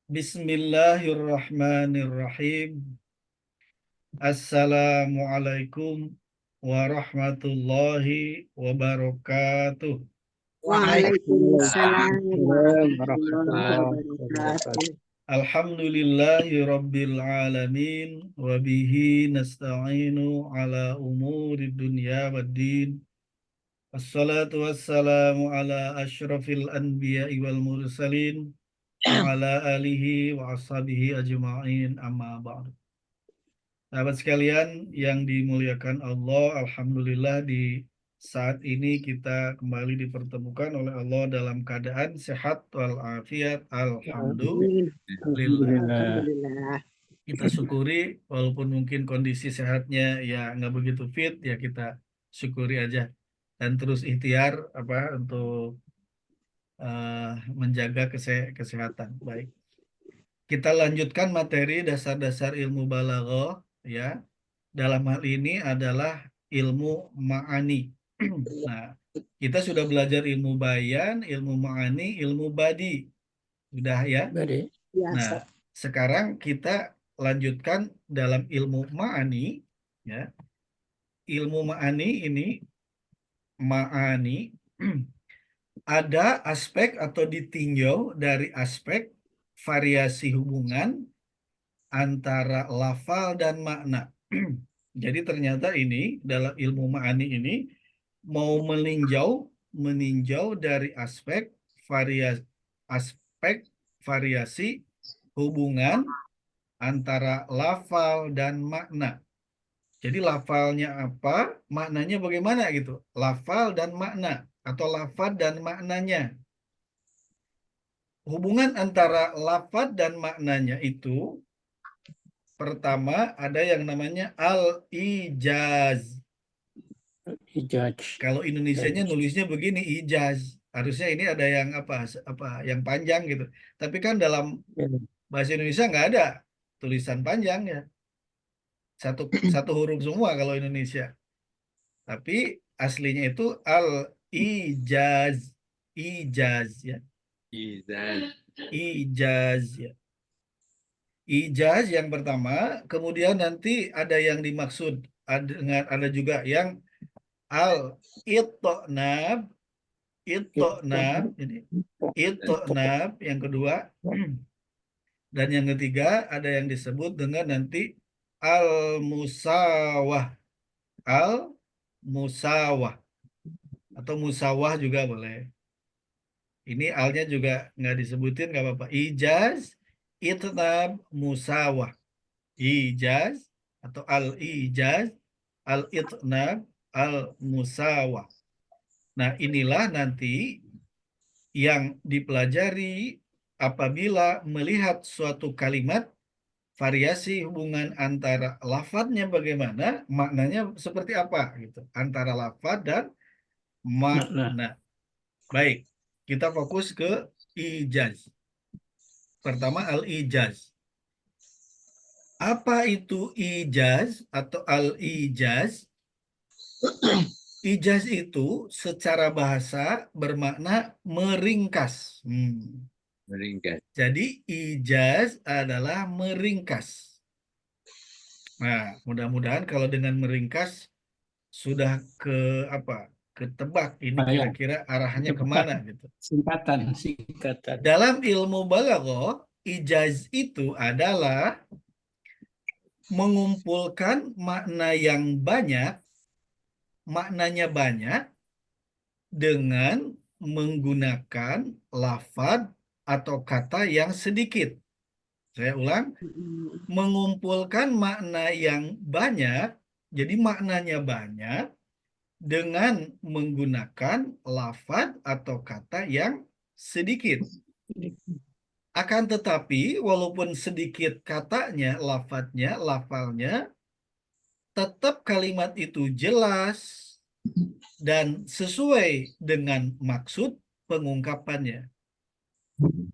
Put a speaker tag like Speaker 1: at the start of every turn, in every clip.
Speaker 1: Bismillahirrahmanirrahim. Assalamualaikum warahmatullahi wabarakatuh.
Speaker 2: Waalaikumsalam
Speaker 3: Waalaikumsalam
Speaker 2: warahmatullahi
Speaker 3: warahmatullahi
Speaker 2: wabarakatuh.
Speaker 3: wabarakatuh.
Speaker 1: Alhamdulillahi rabbil alamin wa bihi nasta'inu ala umuri dunya waddin. Assalatu wassalamu ala asyrafil anbiya'i wal mursalin wa ala alihi wa ashabihi ajma'in amma ba'du. Sahabat sekalian yang dimuliakan Allah, Alhamdulillah di saat ini kita kembali dipertemukan oleh Allah dalam keadaan sehat walafiat. Alhamdulillah.
Speaker 2: Amin.
Speaker 3: Alhamdulillah.
Speaker 2: Alhamdulillah.
Speaker 1: Kita syukuri walaupun mungkin kondisi sehatnya ya nggak begitu fit, ya kita syukuri aja dan terus ikhtiar untuk menjaga kesehatan. Baik. Kita lanjutkan materi dasar-dasar ilmu balaghah ya. Dalam hal ini adalah ilmu ma'ani. Nah, kita sudah belajar ilmu bayan, ilmu ma'ani, ilmu badi. Sudah ya?
Speaker 3: Badi.
Speaker 2: Ya,
Speaker 1: Nah, sekarang kita lanjutkan dalam ilmu ma'ani ya. Ilmu ma'ani ini ada aspek atau ditinjau dari aspek variasi hubungan antara lafal dan makna. Jadi ternyata ini dalam ilmu ma'ani ini mau meninjau dari aspek variasi hubungan antara lafal dan makna. Jadi lafalnya apa, maknanya bagaimana gitu. Lafal dan makna atau lafad dan maknanya. Hubungan antara lafad dan maknanya itu pertama ada yang namanya al-ijaz.
Speaker 3: Ijaz.
Speaker 1: Kalau Indonesianya nulisnya begini ijaz. Harusnya ini ada yang yang panjang gitu. Tapi kan dalam bahasa Indonesia nggak ada tulisan panjang ya. Satu huruf semua kalau Indonesia. Tapi aslinya itu al-ijaz. Ijaz ya. Ijaz ya. Ijaz yang pertama, kemudian nanti ada yang dimaksud ada juga yang al-itnab, ini itnab yang kedua, dan yang ketiga ada yang disebut dengan nanti al-musawah, al-musawah atau musawah juga boleh. Ini alnya juga nggak disebutin nggak apa-apa. Ijaz, itnab, musawah. Ijaz atau al-ijaz, al-itnab, al-musawah. Nah, inilah nanti yang dipelajari apabila melihat suatu kalimat variasi hubungan antara lafadznya bagaimana, maknanya seperti apa gitu. Antara lafadz dan makna. Baik, kita fokus ke ijaz. Pertama al-ijaz. Apa itu ijaz atau al-ijaz? Ijaz itu secara bahasa bermakna meringkas.
Speaker 4: Meringkas.
Speaker 1: Jadi ijaz adalah meringkas. Nah, mudah-mudahan kalau dengan meringkas sudah ketebak ini kira-kira arahnya kemana gitu.
Speaker 3: Singkatan.
Speaker 1: Dalam ilmu balaghah, ijaz itu adalah mengumpulkan maknanya banyak dengan menggunakan lafaz atau kata yang sedikit. Saya ulang, mengumpulkan makna yang banyak, jadi maknanya banyak dengan menggunakan lafaz atau kata yang sedikit. Akan tetapi, walaupun sedikit katanya, lafalnya, tetap kalimat itu jelas dan sesuai dengan maksud pengungkapannya.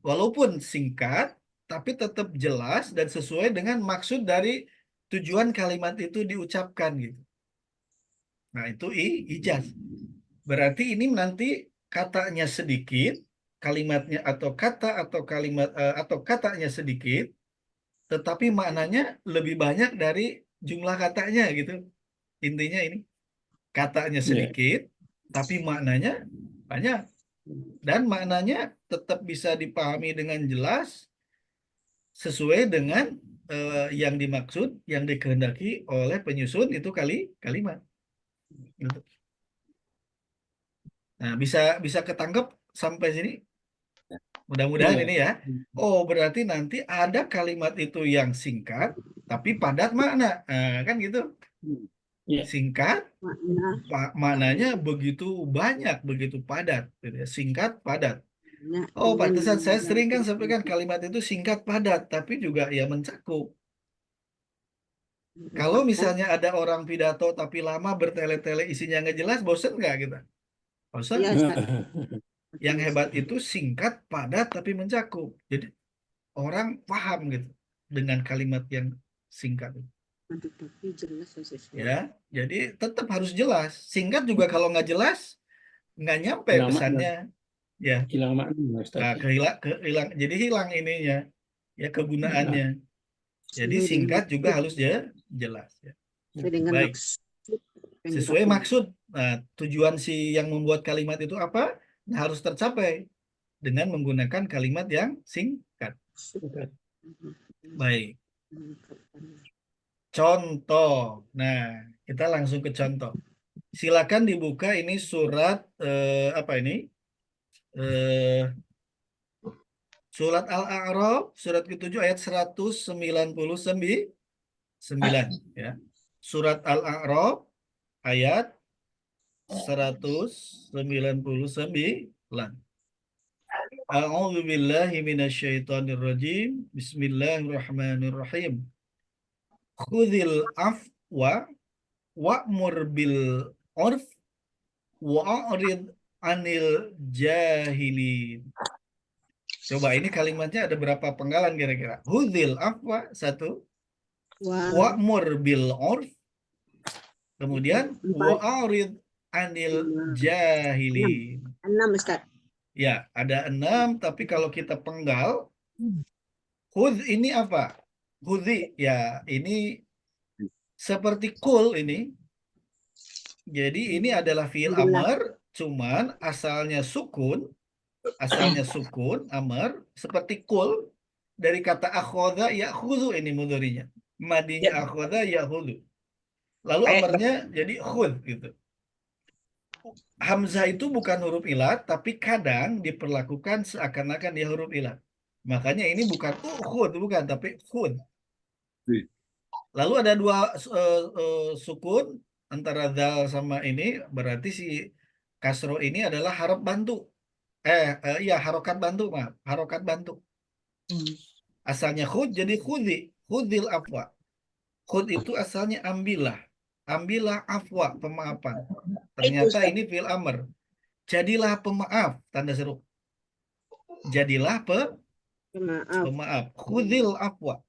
Speaker 1: Walaupun singkat, tapi tetap jelas dan sesuai dengan maksud dari tujuan kalimat itu diucapkan gitu. Nah, itu ijaz. Berarti ini nanti katanya sedikit, kalimatnya atau kata atau kalimat atau katanya sedikit, tetapi maknanya lebih banyak dari jumlah katanya gitu. Intinya ini katanya
Speaker 3: Ya.
Speaker 1: sedikit, tapi maknanya banyak dan maknanya tetap bisa dipahami dengan jelas sesuai dengan yang dimaksud, yang dikehendaki oleh penyusun itu kalimat. Gitu. Nah, bisa bisa ketangkep sampai sini. Mudah-mudahan
Speaker 3: Ya.
Speaker 1: ini ya. Oh, berarti nanti ada kalimat itu yang singkat tapi padat makna. Nah, kan gitu.
Speaker 3: Ya.
Speaker 1: Singkat,
Speaker 2: Makna.
Speaker 1: maknanya begitu banyak, begitu padat. Gitu ya. Singkat, padat.
Speaker 2: Makna
Speaker 1: Oh,
Speaker 2: dengan
Speaker 1: pantesan saya
Speaker 2: yang
Speaker 1: sering kan sampaikan kalimat itu singkat, padat, tapi juga ya mencakup. Kalau misalnya ada orang pidato tapi lama bertele-tele isinya nggak jelas, bosen nggak kita? Bosen.
Speaker 2: Iya, Ustaz.
Speaker 1: Yang hebat itu singkat, padat, tapi mencakup. Jadi orang paham gitu dengan kalimat yang singkat.
Speaker 2: Tapi jelas sesuai.
Speaker 1: Ya, jadi tetap harus jelas. Singkat juga kalau nggak jelas, nggak nyampe
Speaker 3: Hilang makna.
Speaker 1: pesannya. Ya,
Speaker 3: Hilang makna, Ustaz.
Speaker 1: nah, kehilang, jadi hilang ininya, ya kegunaannya. Jadi
Speaker 2: Sesuai dengan
Speaker 1: singkat juga
Speaker 2: maksud.
Speaker 1: harus jelas. Ya.
Speaker 2: Sesuai dengan
Speaker 1: Baik,
Speaker 2: maksud yang
Speaker 1: sesuai
Speaker 2: dipakai.
Speaker 1: maksud. Nah, tujuan si yang membuat kalimat itu apa? Nah, harus tercapai dengan menggunakan kalimat yang singkat. Baik, contoh. Nah, kita langsung ke contoh. Silakan dibuka ini surat apa ini? Surat Al-A'raf surat ke-7 ayat 199 ya. Surat Al-A'raf ayat 199. A'udzu billahi minasyaitonir rajim. Bismillahirrahmanirrahim. Khudhil afwa wa'mur bil urf wa'rid anil jahilin. Coba ini kalimatnya ada berapa penggalan kira-kira? Khudhil afwa satu,
Speaker 2: Wah,
Speaker 1: wa'mur bil urf, kemudian
Speaker 2: 4,
Speaker 1: wa'rid anil
Speaker 2: 5,
Speaker 1: jahilin.
Speaker 2: 6, Ustaz.
Speaker 1: Ya, ada 6, tapi kalau kita penggal, khudh ini apa? Khudhi, ya ini seperti kul ini. Jadi ini adalah fiil amr, cuman asalnya sukun, amr, seperti kul, dari kata akhoda ya'khudhu ini mudhari'nya. Madinya akhoda ya'khudhu. Lalu amarnya jadi khudh gitu. Hamzah itu bukan huruf ilat, tapi kadang diperlakukan seakan-akan dia huruf ilat. Makanya ini bukan khudh, bukan, tapi khudh. Lalu ada dua sukun antara dal sama ini, berarti si kasro ini adalah harap bantu. Iya, harokat bantu, maaf. Harokat bantu. Asalnya khud jadi khudhi. Khudhil afwa. Khud itu asalnya ambillah. Ambillah afwa, pemaafan. Ternyata ini fi'il amr. Jadilah pemaaf, tanda seru. Jadilah
Speaker 2: Maaf.
Speaker 1: pemaaf. Khudhil afwa.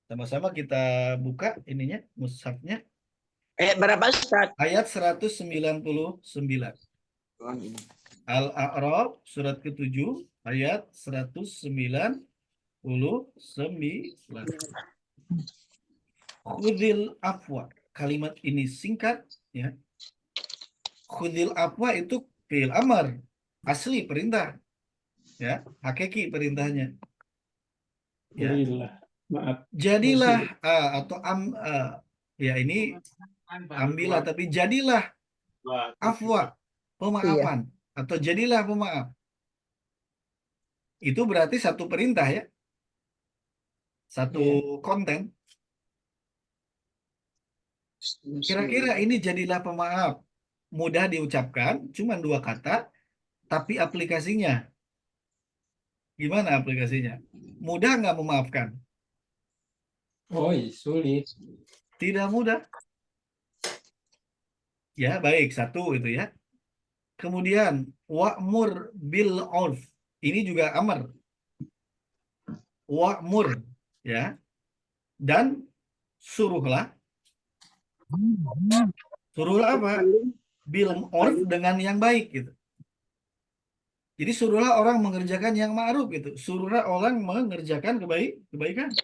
Speaker 1: Sama-sama kita buka ininya, mushafnya.
Speaker 2: Berapa, Ustaz?
Speaker 1: Ayat 199. Al-A'raf surat ke-7 ayat 199. Khudil afwa. Kalimat ini singkat ya. Khudil afwa itu fi'il amar, asli perintah. Ya, hakiki perintahnya. Ya.
Speaker 3: Berilah. Maaf.
Speaker 1: Jadilah atau ya ini ambillah tapi jadilah afwa, pemaafan atau jadilah pemaaf. Itu berarti satu perintah ya. Satu konten. Kira-kira ini jadilah pemaaf. Mudah diucapkan, cuma 2 kata, tapi aplikasinya. Gimana aplikasinya? Mudah nggak memaafkan?
Speaker 3: Oh, sulit.
Speaker 1: Tidak mudah. Ya, baik. Satu itu ya. Kemudian, wa'mur bil urf. Ini juga amar. Wa'mur. Ya. Dan suruhlah. Suruhlah apa? Bil urf dengan yang baik gitu. Jadi suruhlah orang mengerjakan yang ma'ruf gitu. Suruhlah orang mengerjakan kebaikan.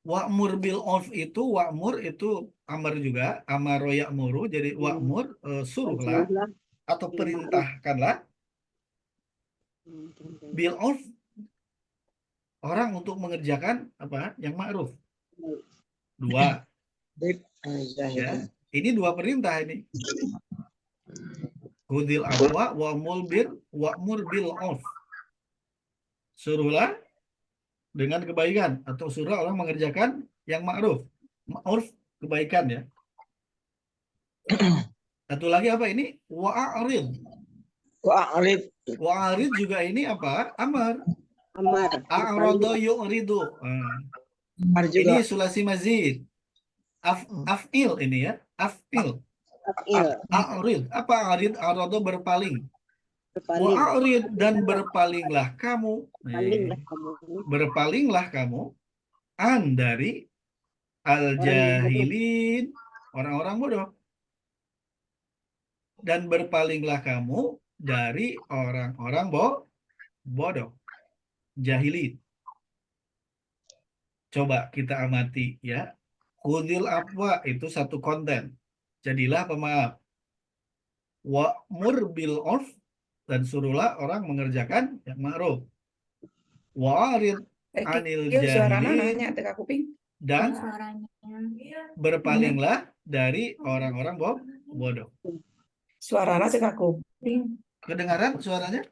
Speaker 1: Wa'mur bil urf itu wa'mur itu amar juga, amaro ya'muru. Jadi wa'mur suruhlah
Speaker 2: Suruhlah
Speaker 1: atau
Speaker 2: bil ma'ruf.
Speaker 1: perintahkanlah bil urf orang untuk mengerjakan apa? Yang ma'ruf. Dua, ya. Ini dua perintah ini. Khudil afwa wa'mur bil urf. Suruhlah dengan kebaikan atau suruh orang mengerjakan yang ma'ruf. Ma'ruf kebaikan ya. Satu lagi apa ini? Wa'arid. Wa'arid juga ini apa? Amar.
Speaker 2: Amar.
Speaker 1: A'rada yu'ridu. Ini sulasi mazid. Af'il ini ya. Af'il.
Speaker 2: Af'il.
Speaker 1: A'rid. Apa a'rid? A'rada berpaling.
Speaker 2: Berpaling.
Speaker 1: Wa'arid dan berpalinglah kamu.
Speaker 2: Berpalinglah kamu.
Speaker 1: Berpalinglah kamu an dari al-jahilin, orang-orang bodoh. Dan berpalinglah kamu dari orang-orang bodoh, jahilin. Coba kita amati ya. Khudil afwa itu satu konten. Jadilah pemaaf. Wa'mur bil urf dan suruhlah orang mengerjakan yang ma'ruf. Wa'arid anil
Speaker 5: suaranya
Speaker 1: jahilin
Speaker 5: nanya teka kuping.
Speaker 1: dan
Speaker 6: Suaranya.
Speaker 1: berpalinglah dari orang-orang bodoh.
Speaker 5: Suaranya teka kuping.
Speaker 1: Kedengaran suaranya?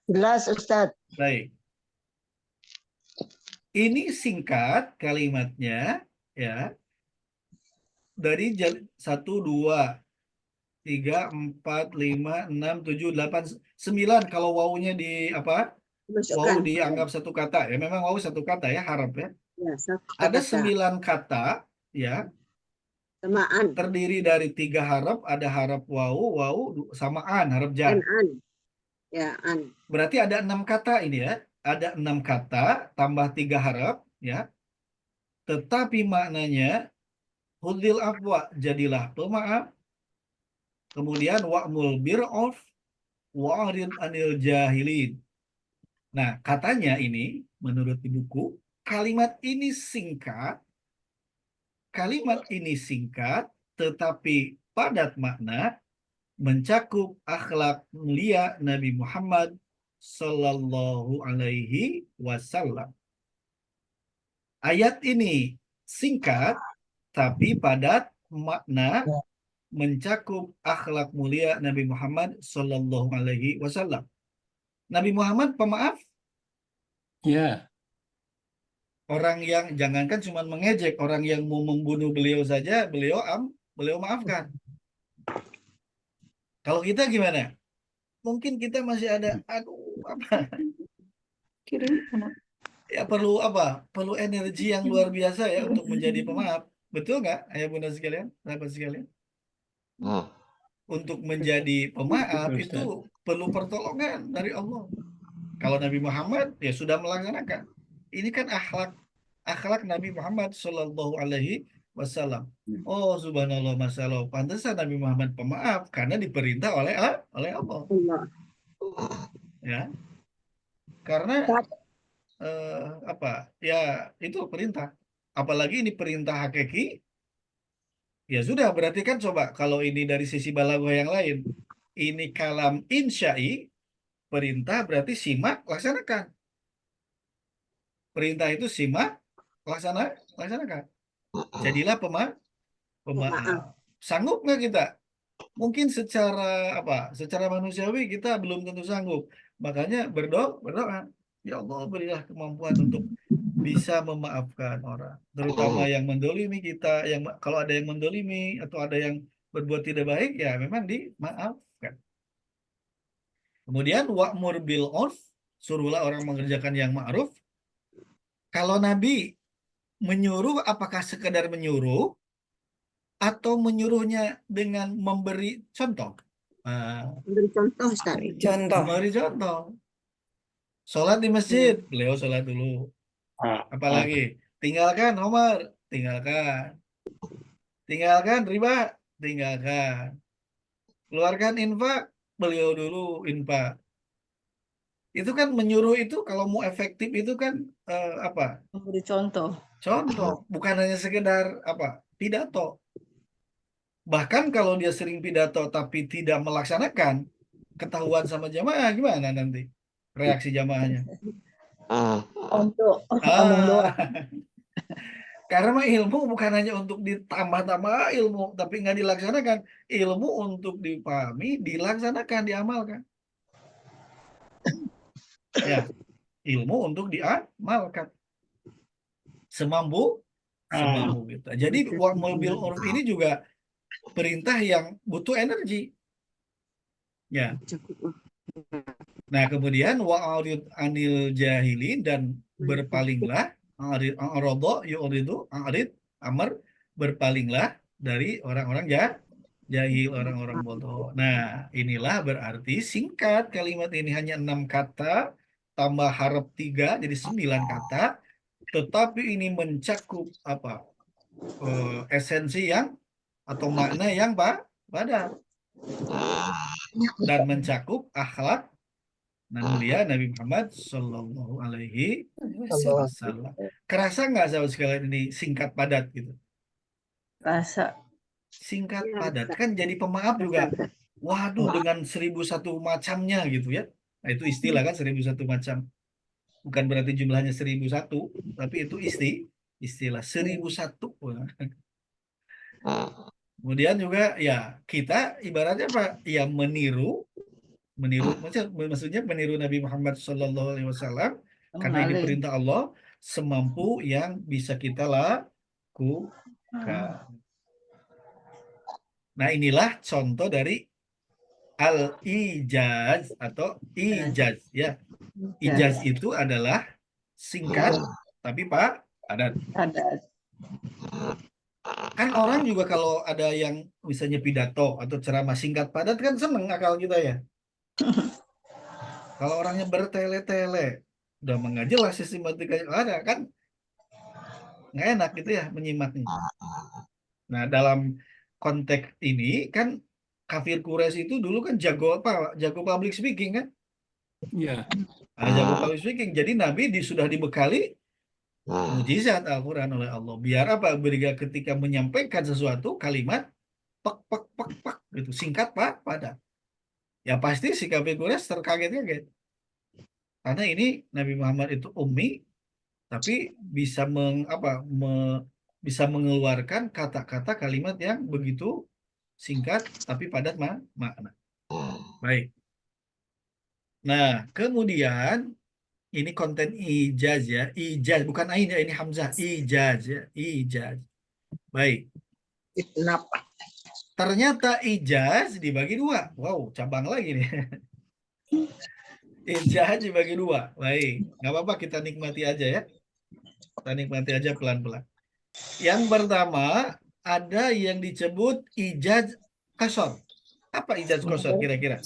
Speaker 2: Jelas Ustadz.
Speaker 1: Baik. Ini singkat kalimatnya ya. Dari 1, 2, 3, 4, 5, 6, 7, 8, 9 kalau wawunya di apa? Wawu
Speaker 2: Masukkan.
Speaker 1: dianggap satu kata ya. Memang wawu satu kata ya, harap ya.
Speaker 2: Ya, satu
Speaker 1: Ada
Speaker 2: kata.
Speaker 1: 9 kata ya.
Speaker 2: Samaan.
Speaker 1: Terdiri dari 3 harap, ada harap wawu samaan, harap jar.
Speaker 2: An. Ya, an.
Speaker 1: Berarti ada 6 kata ini ya. Ada 6 kata tambah 3 harap ya. Tetapi maknanya hudil afwa, jadilah pemaaf. Kemudian wa'mul bir'urf wa'rid anil jahilin. Nah, katanya ini menurut di buku, kalimat ini singkat tetapi padat makna, mencakup akhlak mulia Nabi Muhammad Sallallahu Alaihi Wasallam. Ayat ini singkat tapi padat makna, mencakup akhlak mulia Nabi Muhammad Sallallahu Alaihi Wasallam. Nabi Muhammad pemaaf,
Speaker 3: Ya.
Speaker 1: orang yang jangankan cuma mengejek, orang yang mau membunuh beliau saja beliau maafkan. Kalau kita gimana? Mungkin kita masih ada ya perlu perlu energi yang luar biasa ya untuk menjadi pemaaf. Betul nggak, ayah bunda sekalian, sahabat sekalian? Untuk menjadi pemaaf
Speaker 3: Betul,
Speaker 1: itu perlu pertolongan dari Allah. Kalau Nabi Muhammad ya sudah melaksanakan. Ini kan akhlak Nabi Muhammad Shallallahu Alaihi Wasallam. Oh subhanallah, masalah. Pantesan Nabi Muhammad pemaaf karena diperintah oleh Allah.
Speaker 2: Allah.
Speaker 1: Ya, karena ya itu perintah. Apalagi ini perintah hakiki. Ya sudah, berarti kan coba kalau ini dari sisi balaghah yang lain, ini kalam insya'i, perintah berarti simak, laksanakan. Perintah itu simak, laksanakan. Jadilah pemaaf. Sanggup nggak kita? Mungkin secara manusiawi kita belum tentu sanggup. Makanya berdoa. Ya Allah, berilah kemampuan untuk bisa memaafkan orang, terutama yang mendolimi kita. Kalau ada yang mendolimi atau ada yang berbuat tidak baik, ya memang dimaafkan. Kemudian wa'mur bil urf, suruhlah orang mengerjakan yang ma'ruf. Kalau Nabi menyuruh, apakah sekedar menyuruh atau menyuruhnya dengan memberi contoh?
Speaker 2: Beri contoh Ustaz.
Speaker 1: Memberi contoh. Sholat di masjid, beliau sholat dulu. Apalagi tinggalkan Omar, tinggalkan riba, tinggalkan. Keluarkan infak, beliau dulu infak. Itu kan menyuruh itu kalau mau efektif itu kan apa?
Speaker 6: Memberi contoh.
Speaker 1: Contoh, bukan hanya sekedar apa? Pidato. Bahkan kalau dia sering pidato tapi tidak melaksanakan, ketahuan sama jamaah gimana nanti reaksi jamaahnya?
Speaker 6: Untuk omong doang.
Speaker 1: Ah, karena ilmu bukan hanya untuk ditambah-tambah ilmu, tapi nggak dilaksanakan. Ilmu untuk dipahami, dilaksanakan, diamalkan. Ya, ilmu untuk diamalkan. Semampu kita. Jadi mobil uruf ini juga perintah yang butuh energi. Ya. Nah, kemudian wa'arid anil jahilin dan berpalinglah a'rada yu'ridu a'rid amr berpalinglah dari orang-orang jahil, orang-orang bodoh. Nah, inilah berarti singkat kalimat ini hanya 6 kata tambah harap 3 jadi 9 kata, tetapi ini mencakup apa? Esensi yang atau makna yang padat dan mencakup akhlak dan mulia Nabi Muhammad Shallallahu Alaihi Wasallam. Kerasa nggak sahabat sekalian ini singkat padat gitu?
Speaker 6: Rasa.
Speaker 1: Singkat
Speaker 2: Ya,
Speaker 1: padat kan jadi pemaaf juga. Waduh, dengan 1001 macamnya gitu ya. Nah, itu istilah kan 1001 macam. Bukan berarti jumlahnya 1001, tapi itu istilah 1001. Kemudian juga ya kita ibaratnya apa? Ya meniru maksudnya meniru Nabi Muhammad SAW karena ini
Speaker 6: Mengalir.
Speaker 1: perintah Allah semampu yang bisa kita lakukan. Nah, inilah contoh dari al-ijaz atau ijaz ya. Ijaz itu adalah singkat tapi padat.
Speaker 6: Ada.
Speaker 1: Kan orang juga kalau ada yang misalnya pidato atau ceramah singkat padat kan seneng akal kita ya. Kalau orangnya bertele-tele, udah nggak jelas sistematikanya ada kan, nggak enak gitu ya menyimaknya. Nah, dalam konteks ini kan kafir Quraisy itu dulu kan jago apa? Jago public speaking kan?
Speaker 3: Ya.
Speaker 1: Jago public speaking. Jadi Nabi sudah dibekali mujizat Al-Quran oleh Allah. Biar apa? Biar ketika menyampaikan sesuatu kalimat pak pak pak pak gitu singkat padat. Ya pasti si kafir Quraisy terkaget-kaget. Karena ini Nabi Muhammad itu ummi tapi bisa bisa mengeluarkan kata-kata kalimat yang begitu singkat tapi padat makna. Baik. Nah, kemudian ini konten ijaz ya. Ijaz bukan ain ya, ini hamzah. Ijaz ya, ijaz. Baik.
Speaker 2: Kenapa?
Speaker 1: Ternyata ijaz dibagi dua. Wow, cabang lagi nih. Ijaz dibagi dua. Baik, nggak apa-apa kita nikmati aja ya. Kita nikmati aja pelan-pelan. Yang pertama, ada yang disebut ijaz qasar. Apa ijaz qasar kira-kira?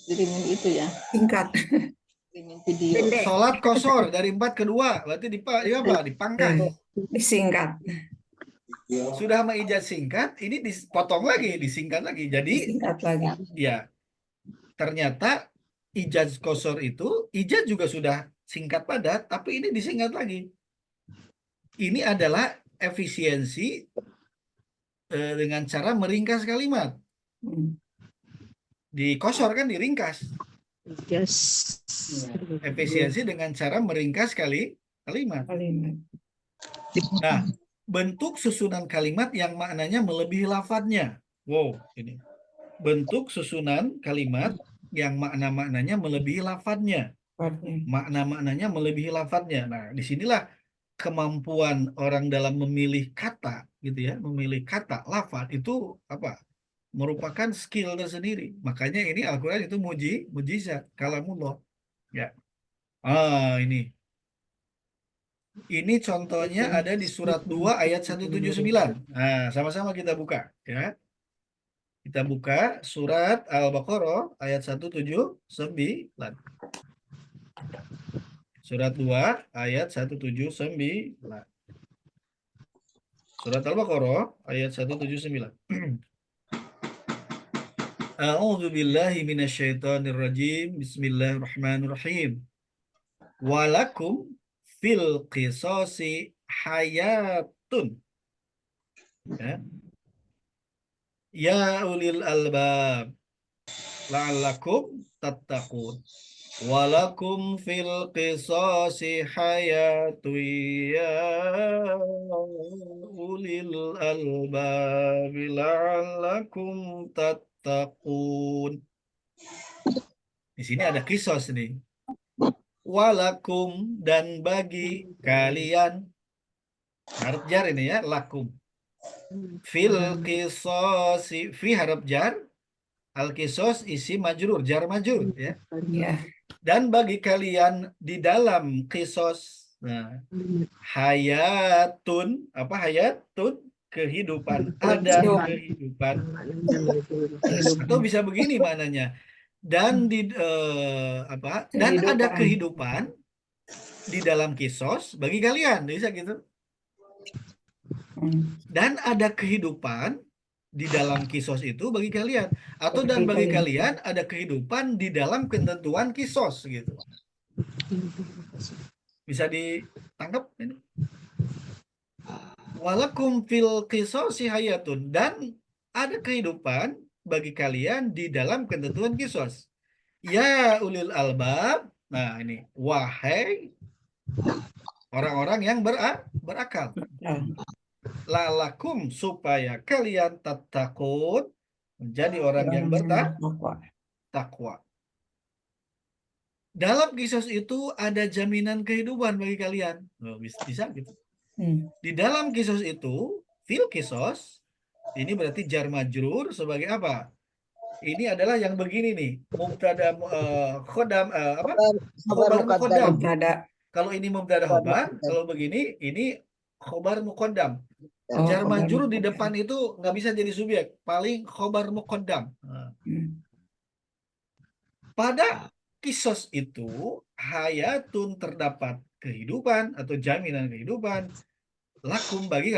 Speaker 6: Kirimin itu ya.
Speaker 5: Singkat.
Speaker 6: Kirimin video.
Speaker 2: Pendek.
Speaker 1: Sholat qasar dari 4 ke 2. Berarti dipangkas.
Speaker 5: Disingkat.
Speaker 1: Sudah sama ijaz singkat, ini dipotong lagi, disingkat lagi. Jadi,
Speaker 5: Disingkat lagi.
Speaker 1: ya, ternyata ijaz qasar itu, ijaz juga sudah singkat padat, tapi ini disingkat lagi. Ini adalah efisiensi dengan cara meringkas kalimat. Di qasar kan diringkas.
Speaker 2: Yes.
Speaker 1: Efisiensi dengan cara meringkas kalimat.
Speaker 5: Kalimat.
Speaker 1: Nah, bentuk susunan kalimat yang maknanya melebihi lafadznya. Wow, ini. Bentuk susunan kalimat yang makna-maknanya melebihi lafadznya. Makna-maknanya melebihi lafadznya. Nah, disinilah kemampuan orang dalam memilih kata, gitu ya, memilih kata, lafadz itu apa? Merupakan skill tersendiri. Makanya ini Al-Quran itu mujizat, kalamullah. Ya. Ini. Ini contohnya ada di surat 2 ayat 179. Nah, sama-sama kita buka ya. Kita buka surat Al-Baqarah ayat 179. Surat 2 ayat 179. Surat Al-Baqarah ayat 179. A'udzu billahi minasyaitonir rajim. Bismillahirrahmanirrahim. Walakum fil qisasi hayatun. Ya. Ya ulil albab la'allakum tattaqun. Walakum fil qisasi hayatun ya ulil albab la'allakum tattaqun. Di sini ada kisos nih. Walakum, dan bagi kalian, harap jar ini ya, lakum. Fil qisasi, fi harap jar, al kisos isi majrur, jar majrur ya.
Speaker 5: Ya.
Speaker 1: Dan bagi kalian di dalam kisos, nah, hayatun, apa hayatun? Kehidupan, ada
Speaker 5: Hidup.
Speaker 1: kehidupan. Atau bisa begini maknanya. Dan dan ada kehidupan di dalam kisos bagi kalian, bisa gitu. Dan ada kehidupan di dalam kisos itu bagi kalian, atau dan bagi kalian ada kehidupan di dalam ketentuan kisos gitu. Bisa ditangkap ini? Walakum fil qisosi hayatun, dan ada kehidupan bagi kalian di dalam ketentuan kisos. Ya ulil albab, nah ini, wahai orang-orang yang berakal. Lalakum, supaya kalian tattaqun, menjadi orang yang bertakwa. Dalam kisos itu ada jaminan kehidupan bagi kalian. Oh, bisa gitu. Di dalam kisos itu, fil kisos, ini berarti jar majrur sebagai apa? Ini adalah yang begini nih, mubtada khodam apa? Khobar muqaddam. Kalau ini mubtada khobar, kalau begini ini khobar muqaddam. Jar majrur di depan itu nggak bisa jadi subjek, paling khobar muqaddam. Nah. Pada kisos itu hayatun, terdapat kehidupan atau jaminan kehidupan, lakum bagi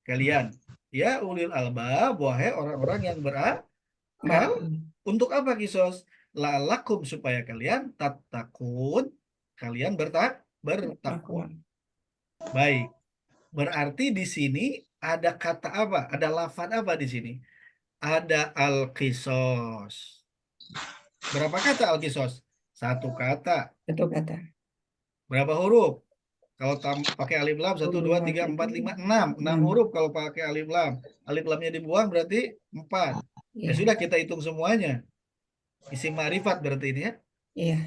Speaker 1: kalian. Ya ulil albab, wahai orang-orang yang berakal. Untuk apa kisos? Lalakum, supaya kalian tattaqun, kalian bertakwa. Baik. Berarti di sini ada kata apa? Ada lafaz apa di sini? Ada al-qisos. Berapa kata al-qisos? Satu kata. Berapa huruf? Kalau pakai alif lam 1, 2, 3, 4, 5, 6. 6 huruf kalau pakai alif lam. Alif lamnya dibuang berarti 4. Ya sudah, kita hitung semuanya. Isim ma'rifat berarti ini ya.
Speaker 5: Iya.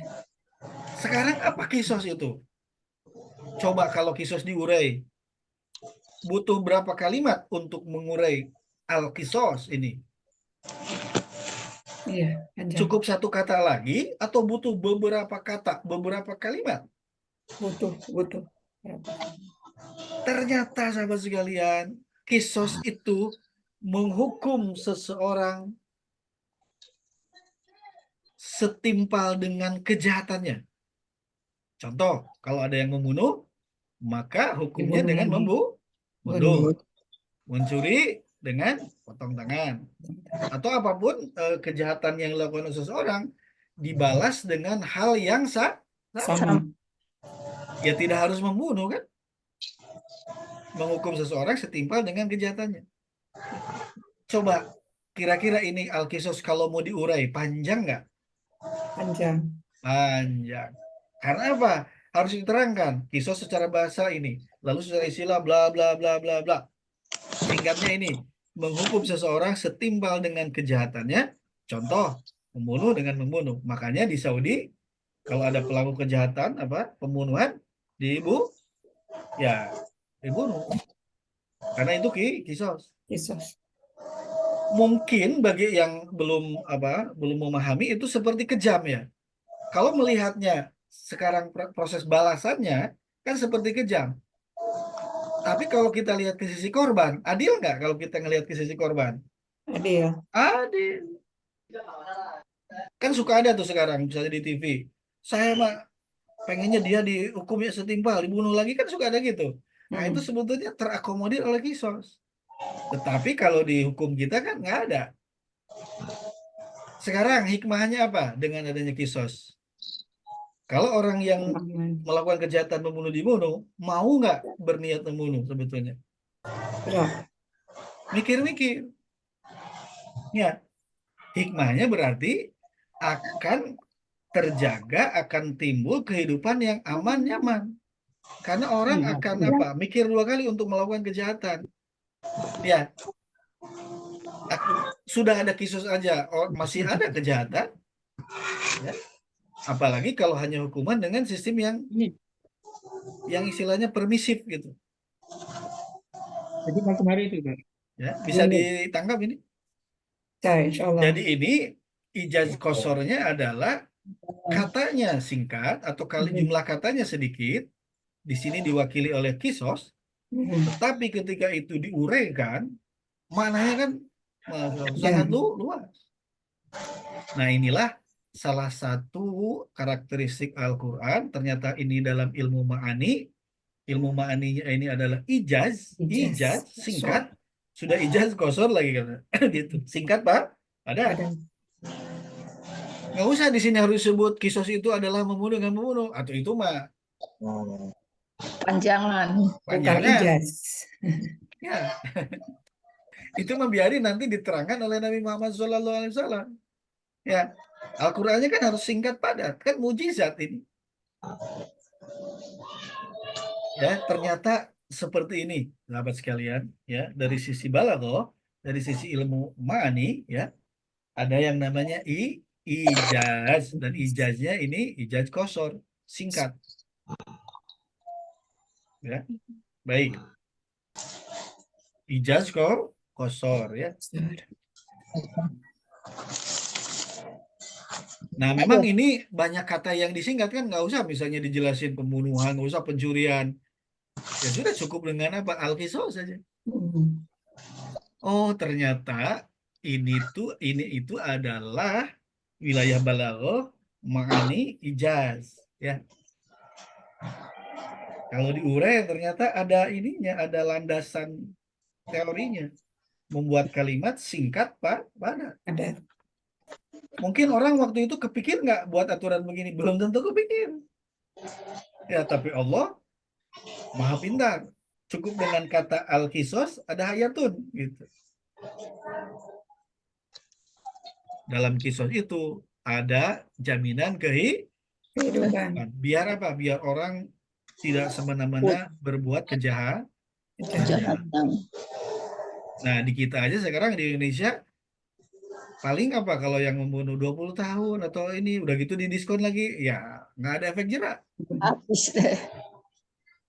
Speaker 1: Sekarang apa kisos itu? Coba kalau kisos diurai. Butuh berapa kalimat untuk mengurai al-kisos ini?
Speaker 5: Iya.
Speaker 1: Cukup satu kata lagi atau butuh beberapa kata, beberapa kalimat?
Speaker 5: Butuh.
Speaker 1: Ternyata sahabat sekalian, kisos itu menghukum seseorang setimpal dengan kejahatannya. Contoh, kalau ada yang membunuh, maka hukumnya dengan membunuh. Mencuri dengan potong tangan. Atau apapun kejahatan yang dilakukan oleh seseorang, dibalas dengan hal yang sama. Ya tidak harus membunuh kan? Menghukum seseorang setimpal dengan kejahatannya. Coba, kira-kira ini al-kisos kalau mau diurai, panjang nggak? Panjang. Karena apa? Harus diterangkan. Kisos secara bahasa ini. Lalu secara istilah bla bla bla bla bla. Singkatnya ini. Menghukum seseorang setimpal dengan kejahatannya. Contoh, membunuh dengan membunuh. Makanya di Saudi, kalau ada pelaku kejahatan, pembunuhan, dibunuh. Karena itu kisos. Mungkin bagi yang belum memahami itu seperti kejam ya. Kalau melihatnya sekarang proses balasannya kan seperti kejam. Tapi kalau kita lihat ke sisi korban, adil nggak kalau kita ngelihat ke sisi korban?
Speaker 5: Adil.
Speaker 1: Kan suka ada tuh sekarang misalnya di TV. Saya mah pengennya dia dihukumnya setimpal, dibunuh lagi, kan suka ada gitu. Nah itu sebetulnya terakomodir oleh kisos. Tetapi kalau di hukum kita kan nggak ada. Sekarang hikmahnya apa dengan adanya kisos? Kalau orang yang melakukan kejahatan membunuh dibunuh, mau nggak berniat membunuh sebetulnya?
Speaker 5: Berat.
Speaker 1: Mikir-mikir. Ya, hikmahnya berarti akan terjaga, akan timbul kehidupan yang aman, nyaman. Karena orang akan apa? Mikir 2 kali untuk melakukan kejahatan. Ya, sudah ada kisos aja, masih ada kejahatan. Ya. Apalagi kalau hanya hukuman dengan sistem yang istilahnya permisif gitu.
Speaker 3: Jadi kemarin itu kan.
Speaker 1: Ya, bisa ditangkap ini.
Speaker 5: Ya, insya Allah.
Speaker 1: Jadi ini ijaz kosornya adalah katanya singkat atau kali jumlah katanya sedikit. Di sini diwakili oleh kisos. Tetapi ketika itu diuraikan, maknanya kan sangat luas. Nah, inilah salah satu karakteristik Al-Quran. Ternyata ini dalam ilmu ma'ani. Ilmu ma'aninya ini adalah ijaz. Ijaz, singkat. Sudah ijaz kosor lagi kan. Gitu. Singkat, Pak? Ada. Nggak usah di sini harus disebut kisos itu adalah membunuh dengan membunuh. Atau itu mah
Speaker 6: Panjangan.
Speaker 5: Bukan
Speaker 1: panjangan.
Speaker 5: ijaz.
Speaker 1: Ya. Itu membiarin nanti diterangkan oleh Nabi Muhammad SAW. Ya, Al-Qur'annya kan harus singkat padat, kan mujizat ini. Ya, ternyata seperti ini, sahabat sekalian, ya, dari sisi balaghah, dari sisi ilmu ma'ani, ya, ada yang namanya ijaz, dan ijaznya ini ijaz kosor, singkat. Ya, baik. Ijaz kosor, ya. Nah, memang ini banyak kata yang disingkat kan, nggak usah misalnya dijelasin pembunuhan, nggak usah pencurian. Ya sudah cukup dengan apa? Al-Qisas saja. Oh, ternyata ini itu adalah wilayah balaghah ma'ani ijaz, ya. Kalau diurai ternyata ada ininya, ada landasan teorinya. Membuat kalimat singkat padat.
Speaker 5: Ada.
Speaker 1: Mungkin orang waktu itu kepikir nggak buat aturan begini? Belum tentu kepikir. Ya, tapi Allah Maha pintar. Cukup dengan kata al-qisas ada hayatun gitu. Dalam kisos itu ada jaminan kehidupan. Biar apa? Biar orang tidak semena-mena berbuat kejahatan. Nah, di kita aja sekarang di Indonesia paling apa kalau yang membunuh 20 tahun atau ini udah gitu didiskon lagi, ya nggak ada efek jerak.
Speaker 6: Habis deh.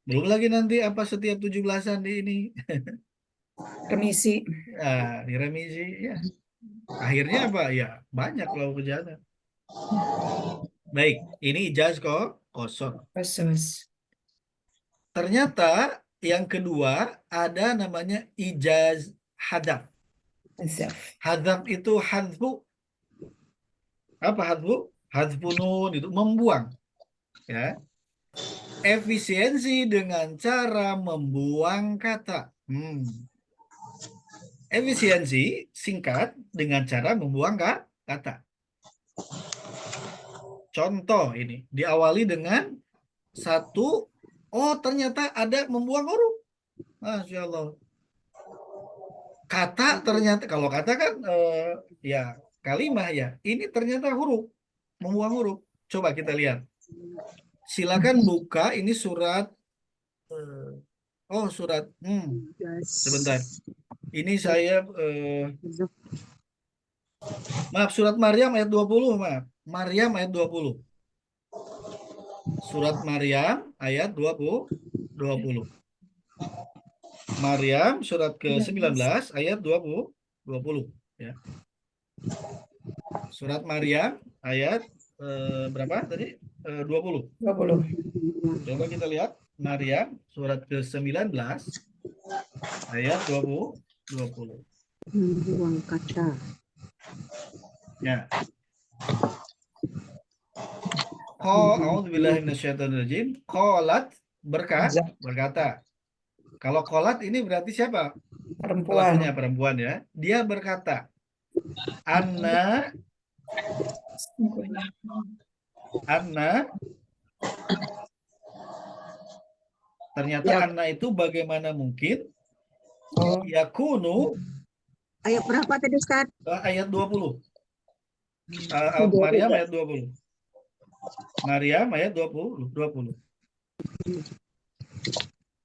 Speaker 1: Belum lagi nanti apa setiap 17-an di ini.
Speaker 5: Remisi.
Speaker 1: Nah, diremisi ya. Akhirnya apa? Ya banyak kalau kejahatan. Baik, ini ijaz kosor.
Speaker 5: Khusus.
Speaker 1: Ternyata yang kedua ada namanya ijaz hadaf. Hadaf itu hadfu. Apa hadfu? Hadfu nun itu membuang. Ya. Efisiensi dengan cara membuang kata. Efisiensi singkat dengan cara membuang kata. Contoh ini diawali dengan satu. Oh, ternyata ada membuang huruf. Masya Allah. Kata ternyata, kalau kata kan ya kalimah ya. Ini ternyata huruf. Membuang huruf. Coba kita lihat. Silakan buka ini surat. Surat. Sebentar. Ini saya maaf, surat Maryam ayat 20, maaf. Maryam ayat 20. Surat Maryam ayat 20. Maryam surat ke-19 ayat 20 ya. Surat Maryam ayat berapa tadi? 20. Coba kita lihat Maryam surat ke-19 ayat 20.
Speaker 2: Membuang kata.
Speaker 1: Ya. A'udzubillahi minasyaitonirrajim. Qalat berkata. Kalau qalat ini berarti siapa?
Speaker 5: Perempuan.
Speaker 1: Pelakunya perempuan ya. Dia berkata, Anna
Speaker 5: Sungguhnya.
Speaker 1: Anna, ternyata
Speaker 2: Ya.
Speaker 1: Anna itu bagaimana mungkin
Speaker 5: Oh,
Speaker 1: yakunu
Speaker 2: Ayat berapa tadi Ustaz?
Speaker 1: ayat 20.
Speaker 2: Udah,
Speaker 1: Maryam
Speaker 2: udah.
Speaker 1: ayat 20. Maryam ayat 20.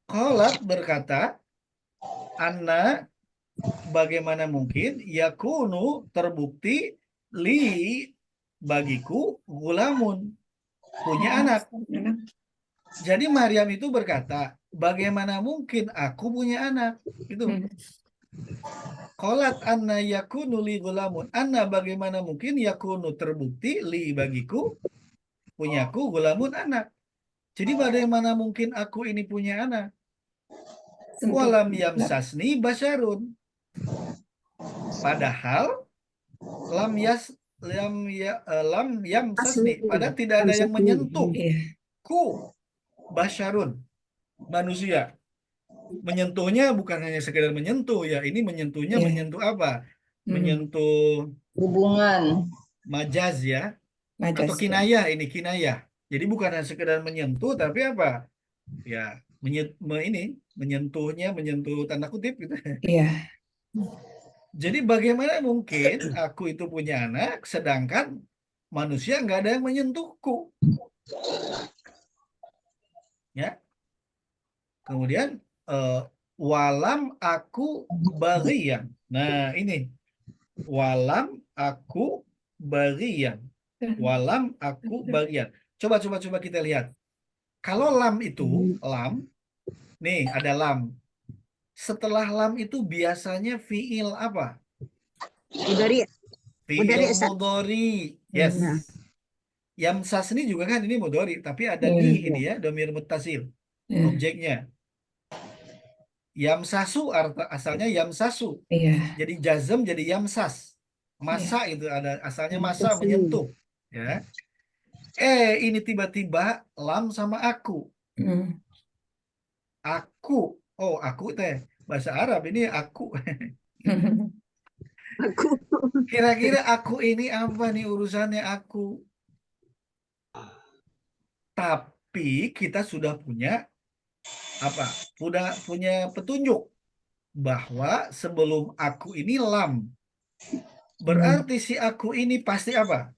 Speaker 1: Qalat berkata, Anna bagaimana mungkin yakunu terbukti li bagiku gulamun punya anak. Jadi Maryam itu berkata, bagaimana mungkin aku punya anak? Itu. Qalat anna yakunu li gulamun. Anna bagaimana mungkin yakunu terbukti li bagiku punyaku gulamun anak. Jadi bagaimana mungkin aku ini punya anak? Walam yamsasni basyarun. Padahal lam yamsasni. Padahal tidak ada yang menyentuh.
Speaker 5: iya.
Speaker 1: Ku basyarun. Manusia. Menyentuhnya bukan hanya sekedar menyentuh ya. Ini menyentuhnya
Speaker 5: Iya.
Speaker 1: menyentuh apa?
Speaker 5: Hmm.
Speaker 1: Menyentuh
Speaker 6: Hubungan.
Speaker 1: majaz ya. Atau
Speaker 5: Majas, ya.
Speaker 1: kinayah, ini kinayah. Jadi bukan hanya sekedar menyentuh tapi apa? Ya, menyentuh tanda kutip gitu.
Speaker 5: Iya.
Speaker 1: Jadi bagaimana mungkin aku itu punya anak sedangkan manusia nggak ada yang menyentuhku? Ya. Kemudian walam aku bagian. Nah, ini walam aku bagian. Walam aku bagian. Coba kita lihat. Kalau lam itu, lam, nih ada lam. Setelah lam itu biasanya fiil apa?
Speaker 2: Mudari. Mudari,
Speaker 1: Fiil
Speaker 2: Ustaz.
Speaker 1: mudhari.
Speaker 2: Ya.
Speaker 1: Yes. Yamsas ini juga kan ini mudhari, tapi ada
Speaker 5: Iya.
Speaker 1: li ini ya, domir muttasil.
Speaker 5: Iya.
Speaker 1: Objeknya. Yamsasu asalnya yamsasu.
Speaker 5: Iya.
Speaker 1: Jadi jazm jadi yamsas. Masa itu ada asalnya masa
Speaker 2: Yamsasu.
Speaker 1: menyentuh, ya. Ini tiba-tiba lam sama aku.
Speaker 5: Hmm.
Speaker 1: Aku. Oh, aku teh bahasa Arab ini aku.
Speaker 2: Aku.
Speaker 1: Kira-kira aku ini apa nih urusannya aku? Tapi kita sudah punya apa? Punya petunjuk bahwa sebelum aku ini lam. Berarti si aku ini pasti apa?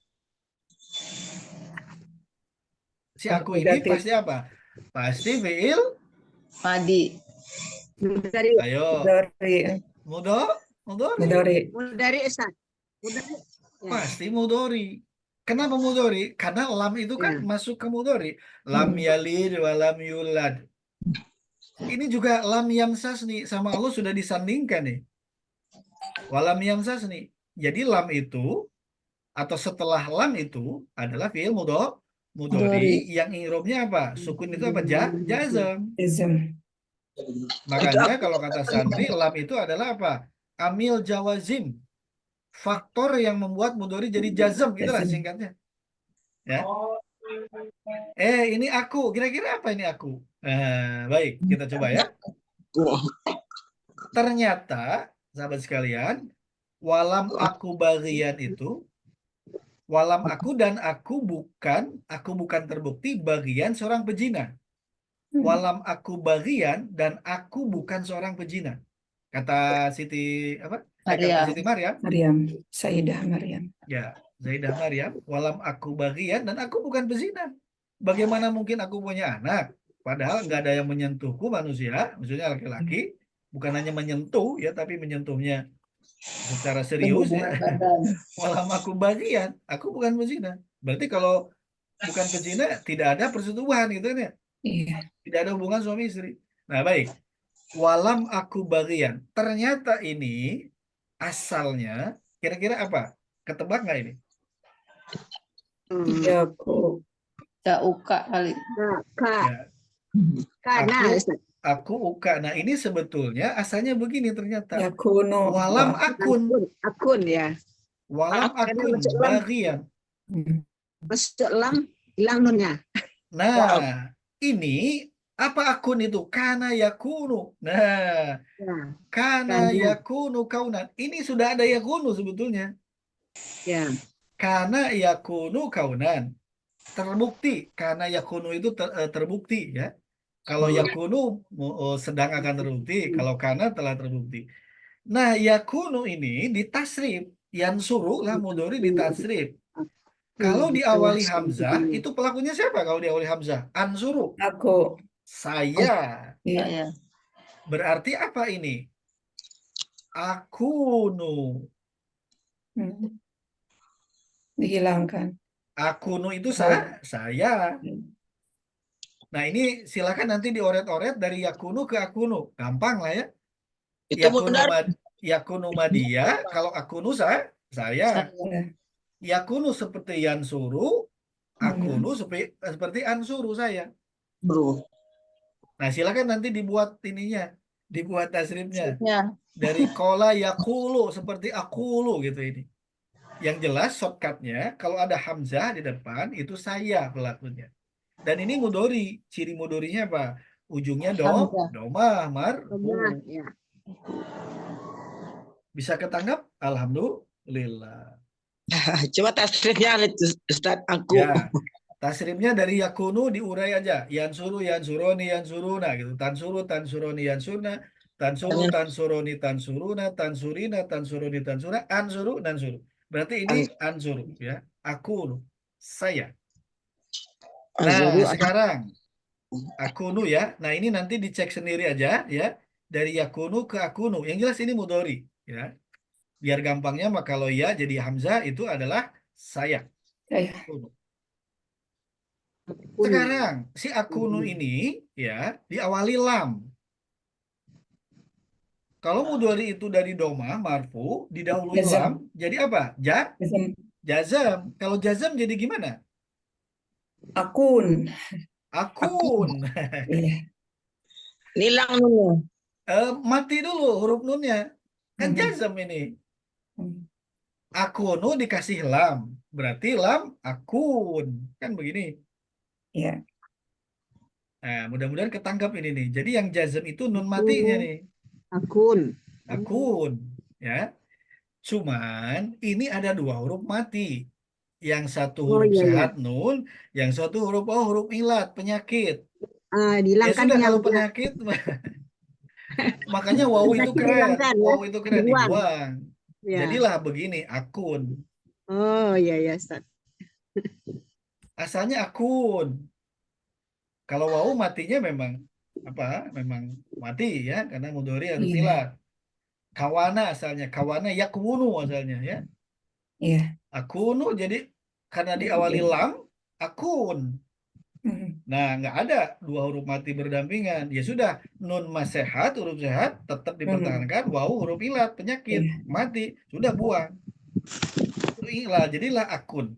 Speaker 1: Si aku ini
Speaker 5: Negatif.
Speaker 1: pasti apa? Pasti fiil.
Speaker 6: Madi.
Speaker 2: Mudari.
Speaker 1: Ayo,
Speaker 5: Dari.
Speaker 1: mudhari.
Speaker 5: Dari.
Speaker 2: Mudari, Ustaz. Mudari. Ya.
Speaker 1: Pasti mudhari. Kenapa mudhari? Karena lam itu kan
Speaker 2: Ya.
Speaker 1: masuk ke mudhari. Lam yalid wa lam yulad. Ini juga lam yamsasni sama Allah sudah disandingkan nih. Walam yamsasni. Jadi lam itu atau setelah lam itu adalah fiil mudhari
Speaker 6: Mudhari.
Speaker 1: yang i'rabnya apa? Sukun itu apa? Jazm.
Speaker 5: Ism.
Speaker 1: Makanya kalau kata Sandri lam itu adalah apa? Amil jawazim. Faktor yang membuat mudhari jadi jazm gitulah
Speaker 5: Jazm.
Speaker 1: singkatnya. Ya. Ini aku. Kira-kira apa ini aku? Baik, kita coba ya. Ternyata, sahabat sekalian, walam aku bagian itu, walam aku dan aku bukan terbukti bagian seorang pezina. Walam aku bagian dan aku bukan seorang pezina. Kata Siti apa? Kata
Speaker 6: Maryam.
Speaker 1: Siti Maryam.
Speaker 5: Maryam. Saidah Maryam.
Speaker 1: Ya, Zaidah Maryam, walam aku bagian dan aku bukan pezina. Bagaimana mungkin aku punya anak? Padahal nggak ada yang menyentuhku manusia, maksudnya laki-laki, bukan hanya menyentuh ya, tapi menyentuhnya secara serius ya.
Speaker 6: Hubungan badan.
Speaker 1: Walam aku bagian, aku bukan pezina. Berarti kalau bukan pezina tidak ada persetubuhan gitu kan ya?
Speaker 5: Iya.
Speaker 1: Tidak ada hubungan suami istri. Nah, baik. Walam aku bagian. Ternyata ini asalnya kira-kira apa? Ketebak nggak ini?
Speaker 5: Iya, aku.
Speaker 6: Uka kali.
Speaker 2: Kak.
Speaker 1: Ya,
Speaker 2: Karena, Ustaz.
Speaker 1: aku uka. Nah, ini sebetulnya asalnya begini ternyata.
Speaker 5: Yakuno.
Speaker 1: Walam akun.
Speaker 2: Akun ya.
Speaker 1: Walam
Speaker 2: Karena
Speaker 1: akun
Speaker 2: masuk lam.
Speaker 1: bagian.
Speaker 2: Masuk lam, hilang nunnya.
Speaker 1: Nah, ini apa akun itu? Kana yakunu. Nah,
Speaker 2: Ya.
Speaker 1: kana
Speaker 2: Kana.
Speaker 1: yakunu kaunan. Ini sudah ada yakunu sebetulnya.
Speaker 2: Ya.
Speaker 1: Karena yakunu kaunan. Terbukti. Karena yakunu itu terbukti ya. Kalau yakunu sedang akan terbukti. Kalau kana telah terbukti. Nah, yakunu ini ditasrif. Yansuru lah mudhari ditasrif. Kalau diawali hamzah, itu pelakunya siapa kalau diawali hamzah? Ansuru.
Speaker 5: Aku.
Speaker 1: Saya.
Speaker 5: Iya.
Speaker 6: Saya.
Speaker 1: Berarti apa ini? Akunu.
Speaker 5: Hmm. Dihilangkan.
Speaker 1: Akunu itu
Speaker 5: Oh.
Speaker 1: saya.
Speaker 5: Hmm.
Speaker 1: Nah, ini silakan nanti dioret-oret dari yakunu ke akunu. Gampang lah ya.
Speaker 7: Itu benar.
Speaker 1: Yakunu madia, kalau akunu saya.
Speaker 6: Saya.
Speaker 1: Yakunu seperti yansuru, akunu seperti ansuru saya.
Speaker 7: Bro.
Speaker 1: Nah, silakan nanti dibuat ininya, dibuat tasrifnya.
Speaker 6: Ya.
Speaker 1: Dari kola yakulu seperti akulu gitu ini. Yang jelas shortcutnya kalau ada hamzah di depan itu saya pelakunya. Dan ini mudori, ciri mudorinya apa? Ujungnya
Speaker 6: Hamzah.
Speaker 1: domah,
Speaker 2: Domah,
Speaker 1: marfu.
Speaker 2: ya.
Speaker 1: Bisa ketangkap? Alhamdulillah.
Speaker 7: Coba tasrifnya Ustaz aku.
Speaker 1: Ya, tasrifnya dari yakunu diurai aja. Yansuru, yansuroni, yansuruna gitu. Tansuru, tansuroni, yansurna. Tansuru, tansuroni, tansuruna. Tansurina, tansuroni, tansura. Ansuru, nansuru. Berarti ini ansuru ya. Akunu, saya. Nah, sekarang akunu ya. Nah, ini nanti dicek sendiri aja ya. Dari yakunu ke akunu. Yang jelas ini mudhari ya. Biar gampangnya maka kalau ya jadi hamzah itu adalah saya.
Speaker 5: Saya.
Speaker 1: Akunu. Sekarang si akunu ini ya diawali lam. Kalau mudhari itu dari doma marfu didahului
Speaker 5: Jazam.
Speaker 1: lam jadi apa? Jazam. Kalau jazam jadi gimana?
Speaker 5: Akun.
Speaker 1: Akun.
Speaker 5: Iya.
Speaker 7: Nilang nunnya.
Speaker 1: Mati dulu huruf nunnya. Kan
Speaker 5: Hmm.
Speaker 1: jazam ini.
Speaker 5: Hmm.
Speaker 1: Akunu dikasih lam. Berarti lam akun. Kan begini.
Speaker 5: Iya.
Speaker 1: Nah, mudah-mudahan ketangkap ini nih. Jadi yang jazam itu nun matinya nih.
Speaker 2: Akun.
Speaker 1: Akun. Ya. Cuman ini ada dua huruf mati. Yang satu
Speaker 2: Oh,
Speaker 1: huruf
Speaker 2: iya,
Speaker 1: sehat nun, yang satu huruf ilat, penyakit. Ya
Speaker 2: Dihilangkan
Speaker 1: sudah kalau
Speaker 2: yang
Speaker 1: penyakit makanya wawu itu keren.
Speaker 2: dihilangkan ya.
Speaker 1: Wawu itu keren
Speaker 2: Dibuang.
Speaker 1: dibuang.
Speaker 2: Ya.
Speaker 1: Jadilah begini akun.
Speaker 2: Oh, iya ya, Ustaz.
Speaker 1: Asalnya akun. Kalau wawu matinya memang apa? Memang mati ya karena mudhari harus
Speaker 5: Iya.
Speaker 1: ilat. Kawana asalnya, kawana yakunu asalnya ya.
Speaker 5: Iya.
Speaker 1: Akunu jadi karena diawali lam akun.
Speaker 5: Hmm.
Speaker 1: Nah, nggak ada dua huruf mati berdampingan. Ya sudah, nun mas sehat, huruf sehat tetap dipertahankan. Wawu huruf ilat, penyakit,
Speaker 5: Iya.
Speaker 1: mati. Sudah buang. Ilah, jadilah akun.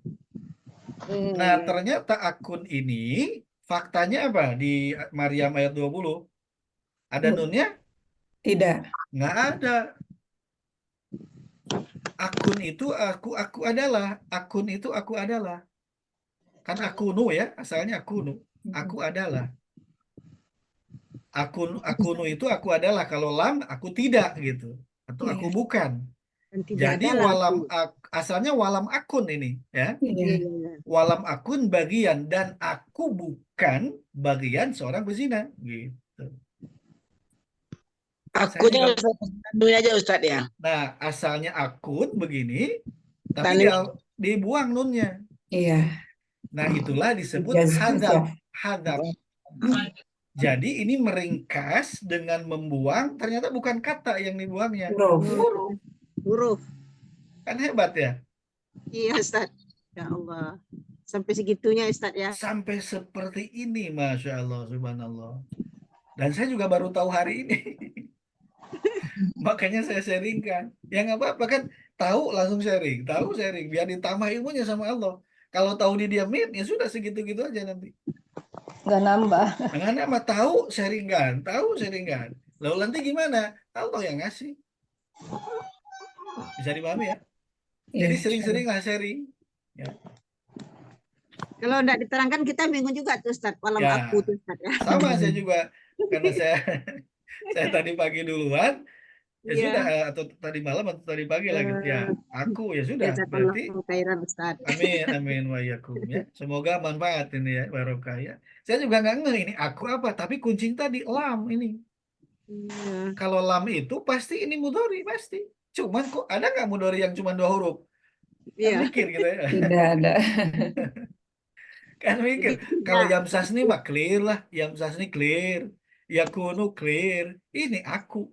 Speaker 2: Oh,
Speaker 1: Nah,
Speaker 2: iya.
Speaker 1: ternyata akun ini faktanya apa di Maryam ayat 20? Ada nunnya?
Speaker 5: Tidak.
Speaker 1: Nggak ada. Akun itu aku adalah. Akun itu aku adalah. Kan akunu ya, asalnya akunu. Aku adalah. Akunu itu aku adalah. Kalau lam, aku tidak gitu. Atau aku
Speaker 5: Iya.
Speaker 1: bukan.
Speaker 2: Dan tidak
Speaker 1: Jadi
Speaker 2: ada
Speaker 1: walam
Speaker 2: langsung.
Speaker 1: asalnya walam akun ini ya.
Speaker 5: Iya.
Speaker 2: Iya, iya.
Speaker 1: Walam akun bagian dan aku bukan bagian seorang pezina gitu.
Speaker 7: Akunya
Speaker 1: Saya juga-
Speaker 7: nunnya aja Ustaz ya.
Speaker 1: Nah, asalnya akun begini tapi
Speaker 7: Tanwin.
Speaker 1: dibuang nunnya.
Speaker 5: Iya.
Speaker 1: Nah, itulah disebut
Speaker 5: Jazam.
Speaker 1: hadap. Jadi ini meringkas dengan membuang ternyata bukan kata yang dibuangnya.
Speaker 5: Huruf.
Speaker 2: Huruf.
Speaker 1: Kan hebat ya.
Speaker 2: Iya, Ustaz. Ya Allah. Sampai segitunya, Ustaz ya.
Speaker 1: Sampai seperti ini, Masya Allah, Subhanallah. Dan saya juga baru tahu hari ini. Makanya saya sharingkan. Ya nggak apa-apa kan, tahu langsung sharing. Tahu sharing, biar ditambah ilmunya sama Allah. Kalau tahu didiamin, ya sudah segitu-gitu aja nanti.
Speaker 6: Nggak nambah.
Speaker 1: Dengan nama tahu sharingkan, tahu sharingkan. Lalu nanti gimana? Allah yang ngasih. Bisa dipahami ya? Jadi
Speaker 5: Iya.
Speaker 1: sering-seringlah sharing. Ya.
Speaker 2: Kalau tidak diterangkan kita bingung juga tuh, Ustaz. Walam
Speaker 1: Ya.
Speaker 2: aku tuh, Ustaz ya.
Speaker 1: Sama saya juga. Karena saya tadi pagi duluan, Ya
Speaker 2: Iya.
Speaker 1: sudah, atau tadi malam atau tadi pagi lagi. Ya, aku ya sudah.
Speaker 2: Jazakallah
Speaker 1: Berarti
Speaker 2: khairan Ustaz.
Speaker 1: amin, amin wa yakum ya. Semoga manfaat ini ya, barokah ya. Saya juga nggak ngeh ini aku apa, tapi kuncing tadi lam ini.
Speaker 2: Iya.
Speaker 1: Kalau lam itu pasti ini mudhari pasti. Cuman kok ada nggak mudhari yang cuma 2 huruf? Kan
Speaker 2: Iya.
Speaker 1: mikir gitu ya.
Speaker 5: Tidak ada.
Speaker 1: Kan mikir.
Speaker 2: Jadi
Speaker 1: Kalau
Speaker 2: tidak.
Speaker 1: Yamsasni mah clear lah. Yamsasni clear. Yakunu clear. Ini aku.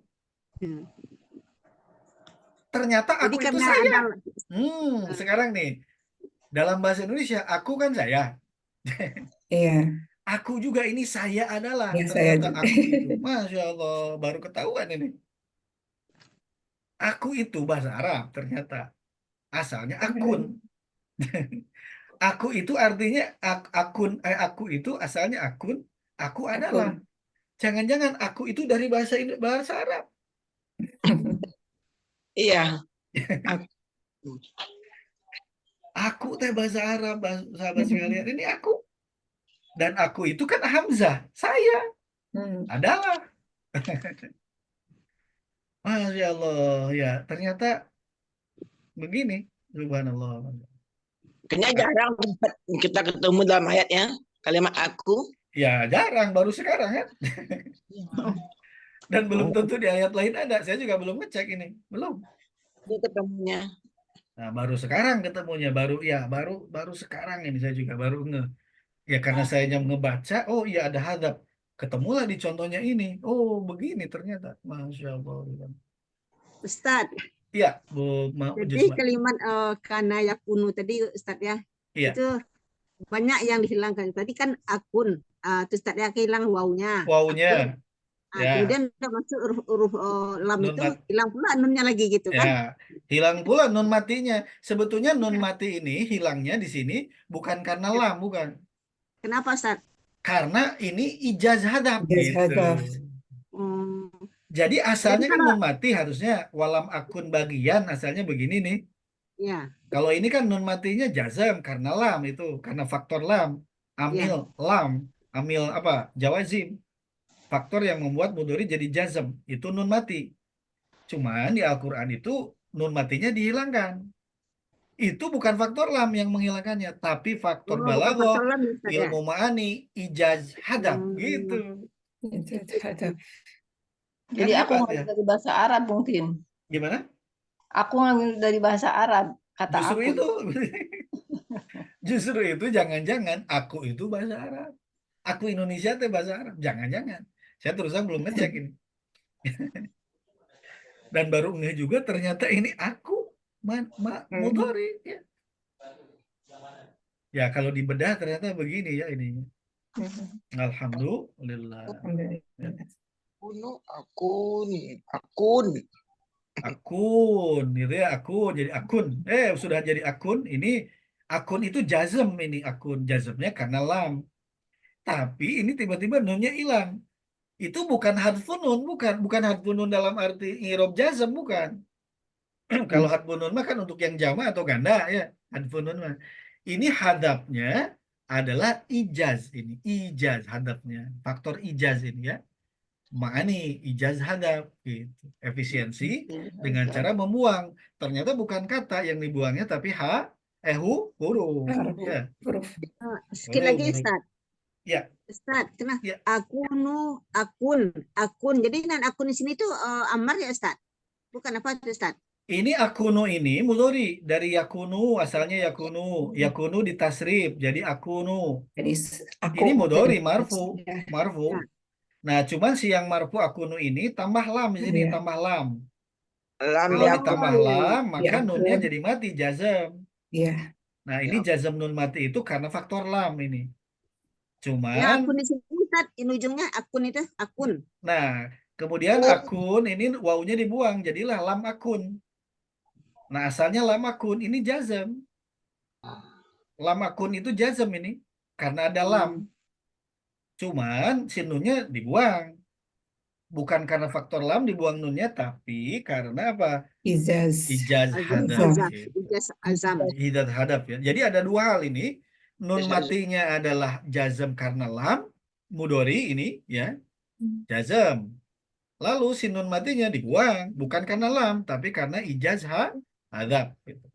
Speaker 2: Hmm.
Speaker 1: Ternyata
Speaker 2: Jadi
Speaker 1: aku itu
Speaker 2: karena
Speaker 1: saya.
Speaker 2: ada
Speaker 1: Sekarang nih. Dalam bahasa Indonesia, aku kan saya.
Speaker 5: Iya,
Speaker 1: Aku juga ini saya adalah.
Speaker 5: ya saya
Speaker 1: Ternyata
Speaker 5: juga.
Speaker 1: aku itu. Masya Allah. Baru ketahuan ini. Aku itu bahasa Arab ternyata. Asalnya akun. Aku itu artinya akun. Aku itu asalnya akun. Aku adalah.
Speaker 5: Akun.
Speaker 1: Jangan-jangan aku itu dari bahasa Arab.
Speaker 7: Iya.
Speaker 1: Aku teh bahasa Arab, sahabat sekalian. Ini aku. Dan aku itu kan Hamzah. Saya
Speaker 5: Hmm.
Speaker 1: adalah. Masya Allah. Ya, ternyata begini. Subhanallah.
Speaker 7: Kayaknya jarang kita ketemu dalam ayatnya kalimat aku.
Speaker 1: Ya, jarang. Baru sekarang kan. Dan belum tentu di ayat lain ada. Saya juga belum ngecek ini. Belum.
Speaker 7: Dia ketemunya.
Speaker 1: Nah, baru sekarang ketemunya. Baru sekarang ini saya juga baru nge. Ya, karena saya ngebaca. Oh iya, ada hadap. Ketemulah di contohnya ini. Oh, begini ternyata. Masya Allah.
Speaker 2: Ustaz.
Speaker 1: Iya, Bu
Speaker 2: Jadi
Speaker 1: Jusma.
Speaker 2: kalimat kana yakunu tadi Ustaz ya.
Speaker 1: Iya.
Speaker 2: Itu banyak yang dihilangkan. Tadi kan akun. Terus Ustaz ya hilang wawunya.
Speaker 1: Wawunya. Ya.
Speaker 2: Kemudian udah masuk huruf lam
Speaker 1: Nun
Speaker 2: itu
Speaker 1: mat-
Speaker 2: hilang pula nunnya lagi gitu kan.
Speaker 1: Ya, hilang pula nun matinya. Sebetulnya nun mati ini hilangnya di sini bukan karena lam, bukan.
Speaker 2: Kenapa Ustaz?
Speaker 1: Karena ini ijaz hadap
Speaker 5: Ijaz
Speaker 1: gitu.
Speaker 5: hadaf.
Speaker 2: Hmm,
Speaker 1: Jadi asalnya
Speaker 2: Jadi
Speaker 1: kan
Speaker 2: kalau
Speaker 1: nun mati harusnya walam akun bagian asalnya begini nih.
Speaker 2: ya,
Speaker 1: Kalau ini kan nun matinya jazam karena lam itu, karena faktor lam. Amil lam, amil apa? Jawazim. Faktor yang membuat mudhari jadi jazam itu nun mati. Cuman di Al-Qur'an itu nun matinya dihilangkan. Itu bukan faktor lam yang menghilangkannya, tapi faktor
Speaker 2: bukan
Speaker 1: balaghah,
Speaker 2: faktor lam ya, Ustaz ya.
Speaker 1: ilmu ma'ani, ijaz hadap gitu.
Speaker 5: Ijaz hadaf.
Speaker 6: Jadi
Speaker 1: Kan
Speaker 6: aku
Speaker 1: hebat
Speaker 6: ngambil
Speaker 1: ya.
Speaker 6: dari bahasa Arab mungkin.
Speaker 1: Gimana?
Speaker 6: Aku ngambil dari bahasa Arab kata
Speaker 1: Justru
Speaker 6: aku.
Speaker 1: itu. Justru itu jangan-jangan aku itu bahasa Arab. Aku Indonesia teh bahasa Arab. Jangan-jangan. Saya terusan belum ngecek ini. Dan baru ngeh juga ternyata ini aku mudhari ya. Ya kalau dibedah ternyata begini ya ini. Alhamdulillah.
Speaker 5: Alhamdulillah.
Speaker 7: Akun.
Speaker 1: Akun gitu ya, akun jadi akun. Sudah jadi akun. Ini akun itu jazm, ini akun jazmnya karena lam. Tapi ini tiba-tiba nunnya hilang. Itu bukan hadfun nun, bukan hadfun nun dalam arti irob jazm, bukan. Kalau hadfun nun mah kan untuk yang jama atau ganda ya, hadfun nun mah. Ini hadapnya adalah ijaz ini, ijaz hadapnya, faktor ijaz ini ya. Ma'ani ijaz hadap gitu. Efisiensi dengan cara membuang. Ternyata bukan kata yang dibuangnya tapi huruf. Ya.
Speaker 5: Huruf.
Speaker 2: Sekali lagi
Speaker 1: Huruf.
Speaker 2: Ustaz.
Speaker 1: Ya.
Speaker 2: Ustaz, kenapa?
Speaker 1: Ya.
Speaker 2: Akun. Jadi nan akun di sini tuh amar ya Ustaz? Bukan apa itu Ustaz?
Speaker 1: Ini akunu ini mudhari dari yakunu, asalnya yakunu ditasrif jadi akunu.
Speaker 5: Jadi aku
Speaker 1: Ini mudhari
Speaker 5: jadi
Speaker 1: marfu.
Speaker 2: Ya.
Speaker 1: Nah, cuman si yang marfu akunu ini tambah lam di sini,
Speaker 5: Iya.
Speaker 1: tambah lam.
Speaker 7: Lam
Speaker 1: Kalau
Speaker 7: ya
Speaker 1: ditambah lam, maka
Speaker 5: Ya,
Speaker 1: nunnya
Speaker 5: akun.
Speaker 1: jadi mati jazam.
Speaker 5: Iya.
Speaker 1: Nah, ini jazam nun mati itu karena faktor lam ini.
Speaker 2: Ya
Speaker 1: Cuman,
Speaker 2: akun di sini Ustaz, ini ujungnya akun itu akun.
Speaker 1: nah, kemudian akun ini wawunya dibuang, jadilah lam akun. Nah, asalnya lam akun, ini jazam. Lam akun itu jazam ini, karena ada lam. Cuman, si nunnya dibuang. Bukan karena faktor lam dibuang nunnya, tapi karena apa?
Speaker 5: Ijaz.
Speaker 1: Ijaz hadap.
Speaker 2: Ijaz azam.
Speaker 1: Ijaz hadap ya. Jadi ada dua hal ini. Nun
Speaker 7: Ijaz.
Speaker 1: matinya adalah jazam karena lam. Mudhari ini ya. Jazam. Lalu si nun matinya dibuang, bukan karena lam, tapi karena ijaz hadap. Gitu.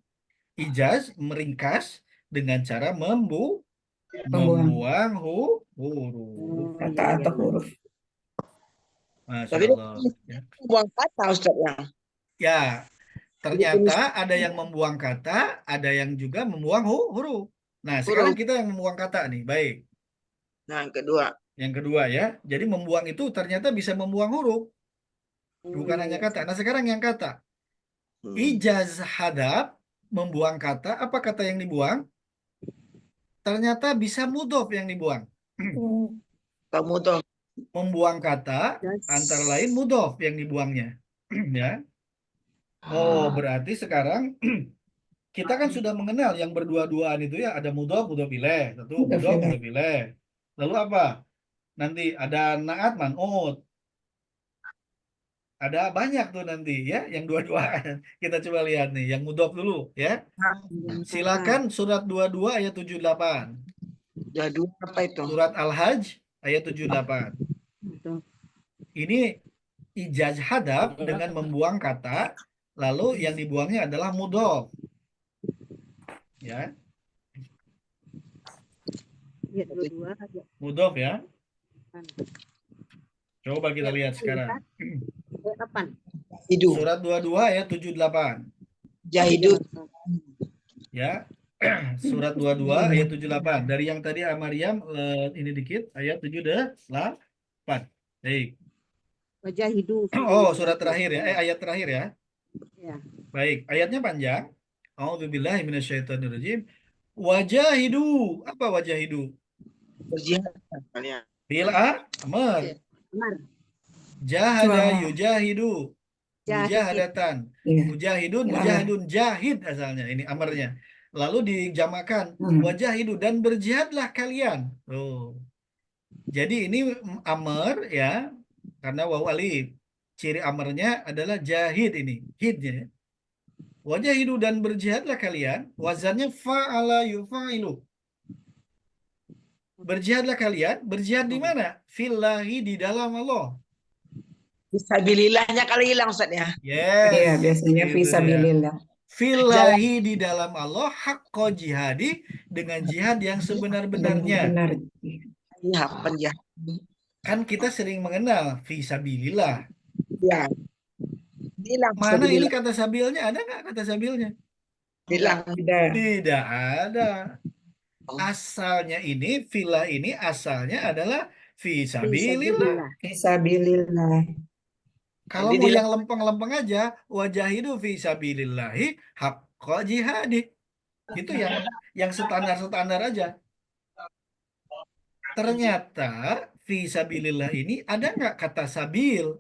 Speaker 1: Ijaz meringkas dengan cara
Speaker 5: Membuang
Speaker 1: membuang huruf.
Speaker 5: kata atau huruf.
Speaker 1: Masya
Speaker 7: Tapi
Speaker 1: Allah. Ya.
Speaker 7: buang kata Ustaz ya.
Speaker 1: Ya,
Speaker 7: Jadi
Speaker 1: ternyata ada yang membuang kata, ada yang juga membuang huruf. Nah, sekarang
Speaker 7: huruf.
Speaker 1: kita yang membuang kata nih. Baik.
Speaker 7: Nah, yang kedua.
Speaker 1: Yang kedua ya. Jadi membuang itu ternyata bisa membuang huruf, bukan
Speaker 2: iya,
Speaker 1: hanya
Speaker 2: iya,
Speaker 1: kata. Nah, sekarang yang kata.
Speaker 7: Hmm.
Speaker 1: Ijaz hadap membuang kata, apa kata yang dibuang? Ternyata bisa mudhof yang dibuang.
Speaker 7: Kamu tuh
Speaker 1: Membuang kata
Speaker 2: Ijaz.
Speaker 1: antara lain mudhof yang dibuangnya. Ya. Oh, berarti sekarang kita kan sudah mengenal yang berdua-duaan itu ya, ada mudhof, mudhof ilaih, satu mudhof,
Speaker 5: Mudafilah.
Speaker 1: mudhof ilaih. Lalu apa? Nanti ada naat, man'ut. Ada banyak tuh nanti ya, yang dua-duaan. Kita coba lihat nih, yang mudhof dulu ya.
Speaker 2: Membuang kata.
Speaker 1: Silakan surat 22 ayat 78.
Speaker 7: jadul apa itu?
Speaker 1: Surat Al-Hajj ayat 78.
Speaker 2: Betul.
Speaker 1: Ini ijaz hadap dengan membuang kata, lalu yang dibuangnya adalah mudhof. Ya,
Speaker 2: Ayat 22, ayat
Speaker 1: mudhof ya.
Speaker 2: 8.
Speaker 1: Coba kita
Speaker 2: Ayat
Speaker 1: lihat sekarang.
Speaker 2: Ayat 8.
Speaker 7: Hidup.
Speaker 1: Surat 22 ayat 78.
Speaker 7: Jahidu.
Speaker 1: Ya. Surat 22 ayat 78. Dari yang tadi Amariam ini dikit ayat 78. Baik.
Speaker 2: Wajahidu.
Speaker 1: Oh, surat terakhir ya. Ayat terakhir ya.
Speaker 2: Ya.
Speaker 1: Baik, ayatnya panjang. A'udzubillahi minasyaitonirrajim. Wajahidu. Apa wajahidu?
Speaker 7: Berjihad. Kalian.
Speaker 1: Bil amr.
Speaker 2: Benar.
Speaker 1: Jahada
Speaker 5: Juara.
Speaker 1: yujahidu.
Speaker 2: Jahid.
Speaker 1: Mujahadatan.
Speaker 5: Iya.
Speaker 1: Mujahidun,
Speaker 5: Bil amr.
Speaker 1: mujahidun, jahid asalnya. Ini amarnya. Lalu dijamakan.
Speaker 5: Hmm.
Speaker 1: Wajahidu. Dan berjihadlah kalian. Oh. Jadi ini amar ya. Karena waw alif. Ciri amarnya adalah jahid ini. Hidnya. Wajahidu dan berjihadlah kalian. Wazannya fa'ala yufa'ilu. Berjihadlah kalian. Berjihad di mana? Fillahi, di dalam Allah.
Speaker 7: Fisabilillahnya kali hilang Ustaz ya.
Speaker 1: Yes.
Speaker 5: Iya, biasanya
Speaker 1: Itu dia.
Speaker 5: fisabilillah.
Speaker 1: Fillahi, di dalam Allah. Hakko jihadi. Dengan jihad yang sebenar-benarnya.
Speaker 5: Benar.
Speaker 7: Iya, penjahat.
Speaker 1: Kan kita sering mengenal fisabilillah.
Speaker 7: Ya. Hilang
Speaker 1: Mana ini
Speaker 7: fisabilillah.
Speaker 1: kata sabilnya? Ada nggak kata sabilnya?
Speaker 7: Hilang.
Speaker 5: Tidak.
Speaker 1: Tidak ada. Asalnya ini, filah ini asalnya adalah fisabilillah.
Speaker 2: Fisabilillah.
Speaker 5: Fisabilillah.
Speaker 1: Kalau
Speaker 7: Jadi
Speaker 1: mau
Speaker 7: dia-
Speaker 1: yang lempeng-lempeng aja, wajahidu fisabilillahi haqqa jihadi. Itu yang standar-standar aja. Ternyata fisabilillah ini ada nggak kata sabil?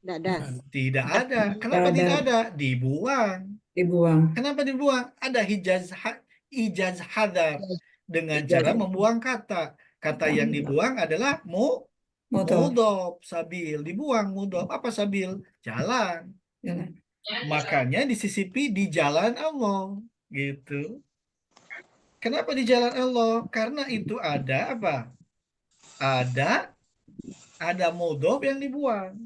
Speaker 2: Tidak ada.
Speaker 1: Tidak ada. Kenapa
Speaker 5: ada.
Speaker 1: tidak ada? Dibuang.
Speaker 5: Dibuang.
Speaker 1: Kenapa dibuang? Ada ijaz hadar dengan
Speaker 7: Ijaz.
Speaker 1: cara membuang kata. Kata yang dibuang adalah
Speaker 5: Moto.
Speaker 1: mudhof, sabil. Dibuang mudhof. Apa sabil? Jalan.
Speaker 5: Jalan.
Speaker 1: Makanya disisipi di jalan Allah. Gitu. Kenapa di jalan Allah? Karena itu ada apa? Ada mudhof yang dibuang.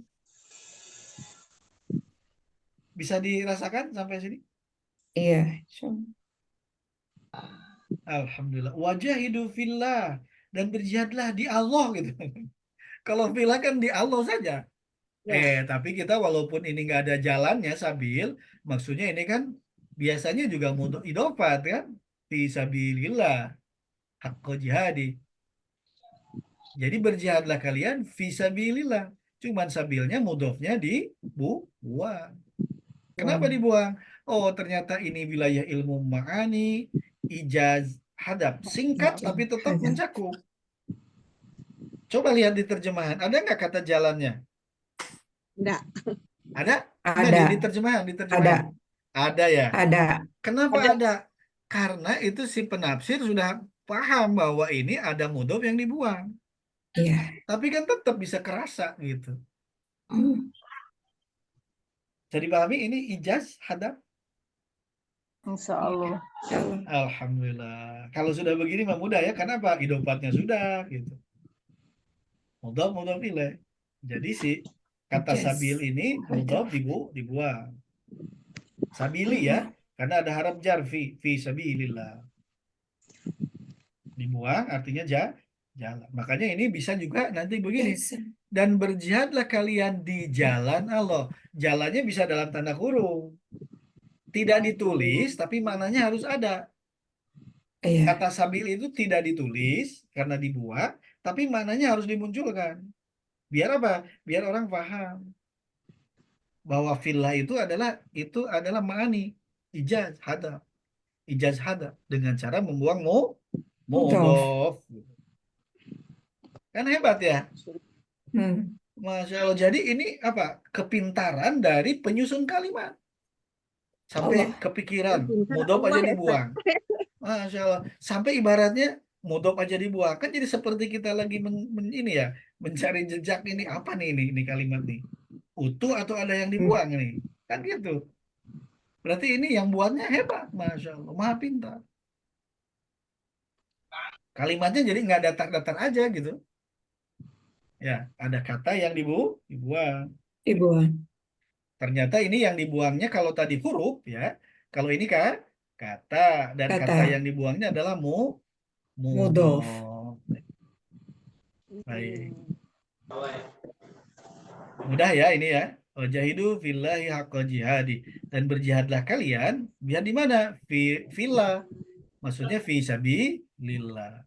Speaker 1: Bisa dirasakan sampai sini?
Speaker 5: Iya.
Speaker 1: Alhamdulillah. Wajahidu fillah. Dan berjihadlah di Allah gitu. Kalau fillah kan di Allah saja.
Speaker 2: Ya.
Speaker 1: Tapi kita walaupun ini nggak ada jalannya sabil, maksudnya ini kan biasanya juga mudhof idofat kan? Fisabilillah. Haqqo jihadi. Jadi berjihadlah kalian fisabilillah. Cuman sabilnya mudhofnya dibuang. Kenapa dibuang? Oh, ternyata ini wilayah ilmu ma'ani, ijaz hadap. Singkat tapi tetap
Speaker 5: Hadap.
Speaker 1: mencakup. Coba lihat di terjemahan. Ada nggak kata jalannya?
Speaker 2: Enggak.
Speaker 1: Ada?
Speaker 5: Ada.
Speaker 1: Nggak di terjemahan,
Speaker 5: Ada.
Speaker 1: Ada ya?
Speaker 5: Ada.
Speaker 1: Kenapa
Speaker 7: Ada.
Speaker 1: ada? Karena itu si penafsir sudah paham bahwa ini ada mudhof yang dibuang.
Speaker 5: Iya.
Speaker 1: Tapi kan tetap bisa kerasa gitu.
Speaker 5: Hmm.
Speaker 1: Jadi dipahami ini ijaz hadap?
Speaker 6: Insya Allah.
Speaker 1: Alhamdulillah. Kalau sudah begini mah mudah ya. Kenapa? Idofatnya sudah gitu. Mudhaf ilaih. Jadi sih Kata
Speaker 5: Ijaz.
Speaker 1: sabil ini mudhof dibuang. Sabili ya, karena ada harap jar fi sabilillah. Dibuang artinya jalan. Makanya ini bisa juga nanti begini.
Speaker 5: Ijaz.
Speaker 1: Dan berjihadlah kalian di jalan Allah. Jalannya bisa dalam tanda kurung. Tidak ditulis, tapi maknanya harus ada.
Speaker 5: Iya.
Speaker 1: Kata sabil itu tidak ditulis karena dibuang, tapi maknanya harus dimunculkan. Biar apa? Biar orang paham bahwa filah itu adalah ma'ani ijaz hada dengan cara membuang
Speaker 5: Mudhof.
Speaker 1: mudhof. Kan hebat ya.
Speaker 5: Hmm.
Speaker 1: Masya Allah. Jadi ini apa? Kepintaran dari penyusun kalimat. Sampai
Speaker 5: Allah.
Speaker 1: kepikiran,
Speaker 2: Pintar
Speaker 1: mudhof
Speaker 2: Allah
Speaker 1: aja
Speaker 2: ya, Ustaz.
Speaker 1: dibuang. Masya Allah. Sampai ibaratnya mudhof aja dibuang. Kan jadi seperti kita lagi ini ya, mencari jejak ini apa nih ini kalimat nih. Utuh atau ada yang dibuang nih. Kan gitu. Berarti ini yang buatnya hebat. Masya Allah. Maha pintar. Kalimatnya jadi nggak datar-datar aja gitu. Ya, ada kata yang dibuang.
Speaker 5: Dibuang.
Speaker 1: Ternyata ini yang dibuangnya kalau tadi huruf ya. Kalau ini kan kata dan kata
Speaker 5: Kata.
Speaker 1: yang dibuangnya adalah
Speaker 5: Mudhof.
Speaker 1: mudhof. Baik. Mudah ya ini ya. Wajahidu fillahi haqqa jihadi. Dan berjihadlah kalian biar di mana? Fillah. Maksudnya fi sabilillah.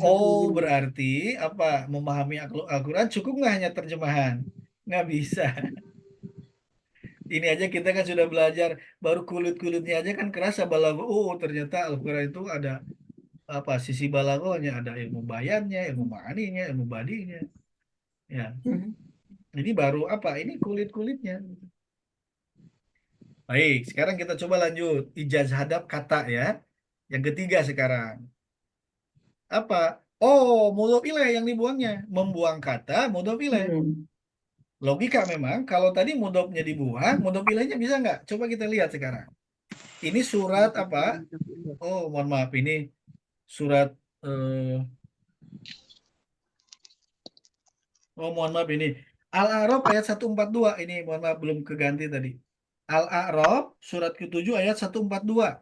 Speaker 1: Oh, berarti apa? Memahami Al-Quran cukup nggak hanya terjemahan? Nggak bisa. Ini aja kita kan sudah belajar, baru kulit-kulitnya aja kan kerasa balago. Oh, ternyata Al-Quran itu ada apa? Sisi balagonya, ada ilmu bayannya, ilmu ma'aninya, ilmu badinya. Ya,
Speaker 5: Hmm.
Speaker 1: ini baru apa? Ini kulit-kulitnya. Baik, sekarang kita coba lanjut. Ijaz hadap kata ya. Yang ketiga sekarang. Apa? Oh, mudhof ilaih yang dibuangnya. Membuang kata mudhof ilaih.
Speaker 5: Hmm.
Speaker 1: Logika memang, kalau tadi mudhofnya dibuang, mudhof ilaihnya bisa nggak? Coba kita lihat sekarang. Ini surat apa? Oh, mohon maaf, ini surat oh mohon maaf ini Al-A'raf ayat 142. Ini mohon maaf belum keganti tadi. Al-A'raf surat ke-7 ayat 142.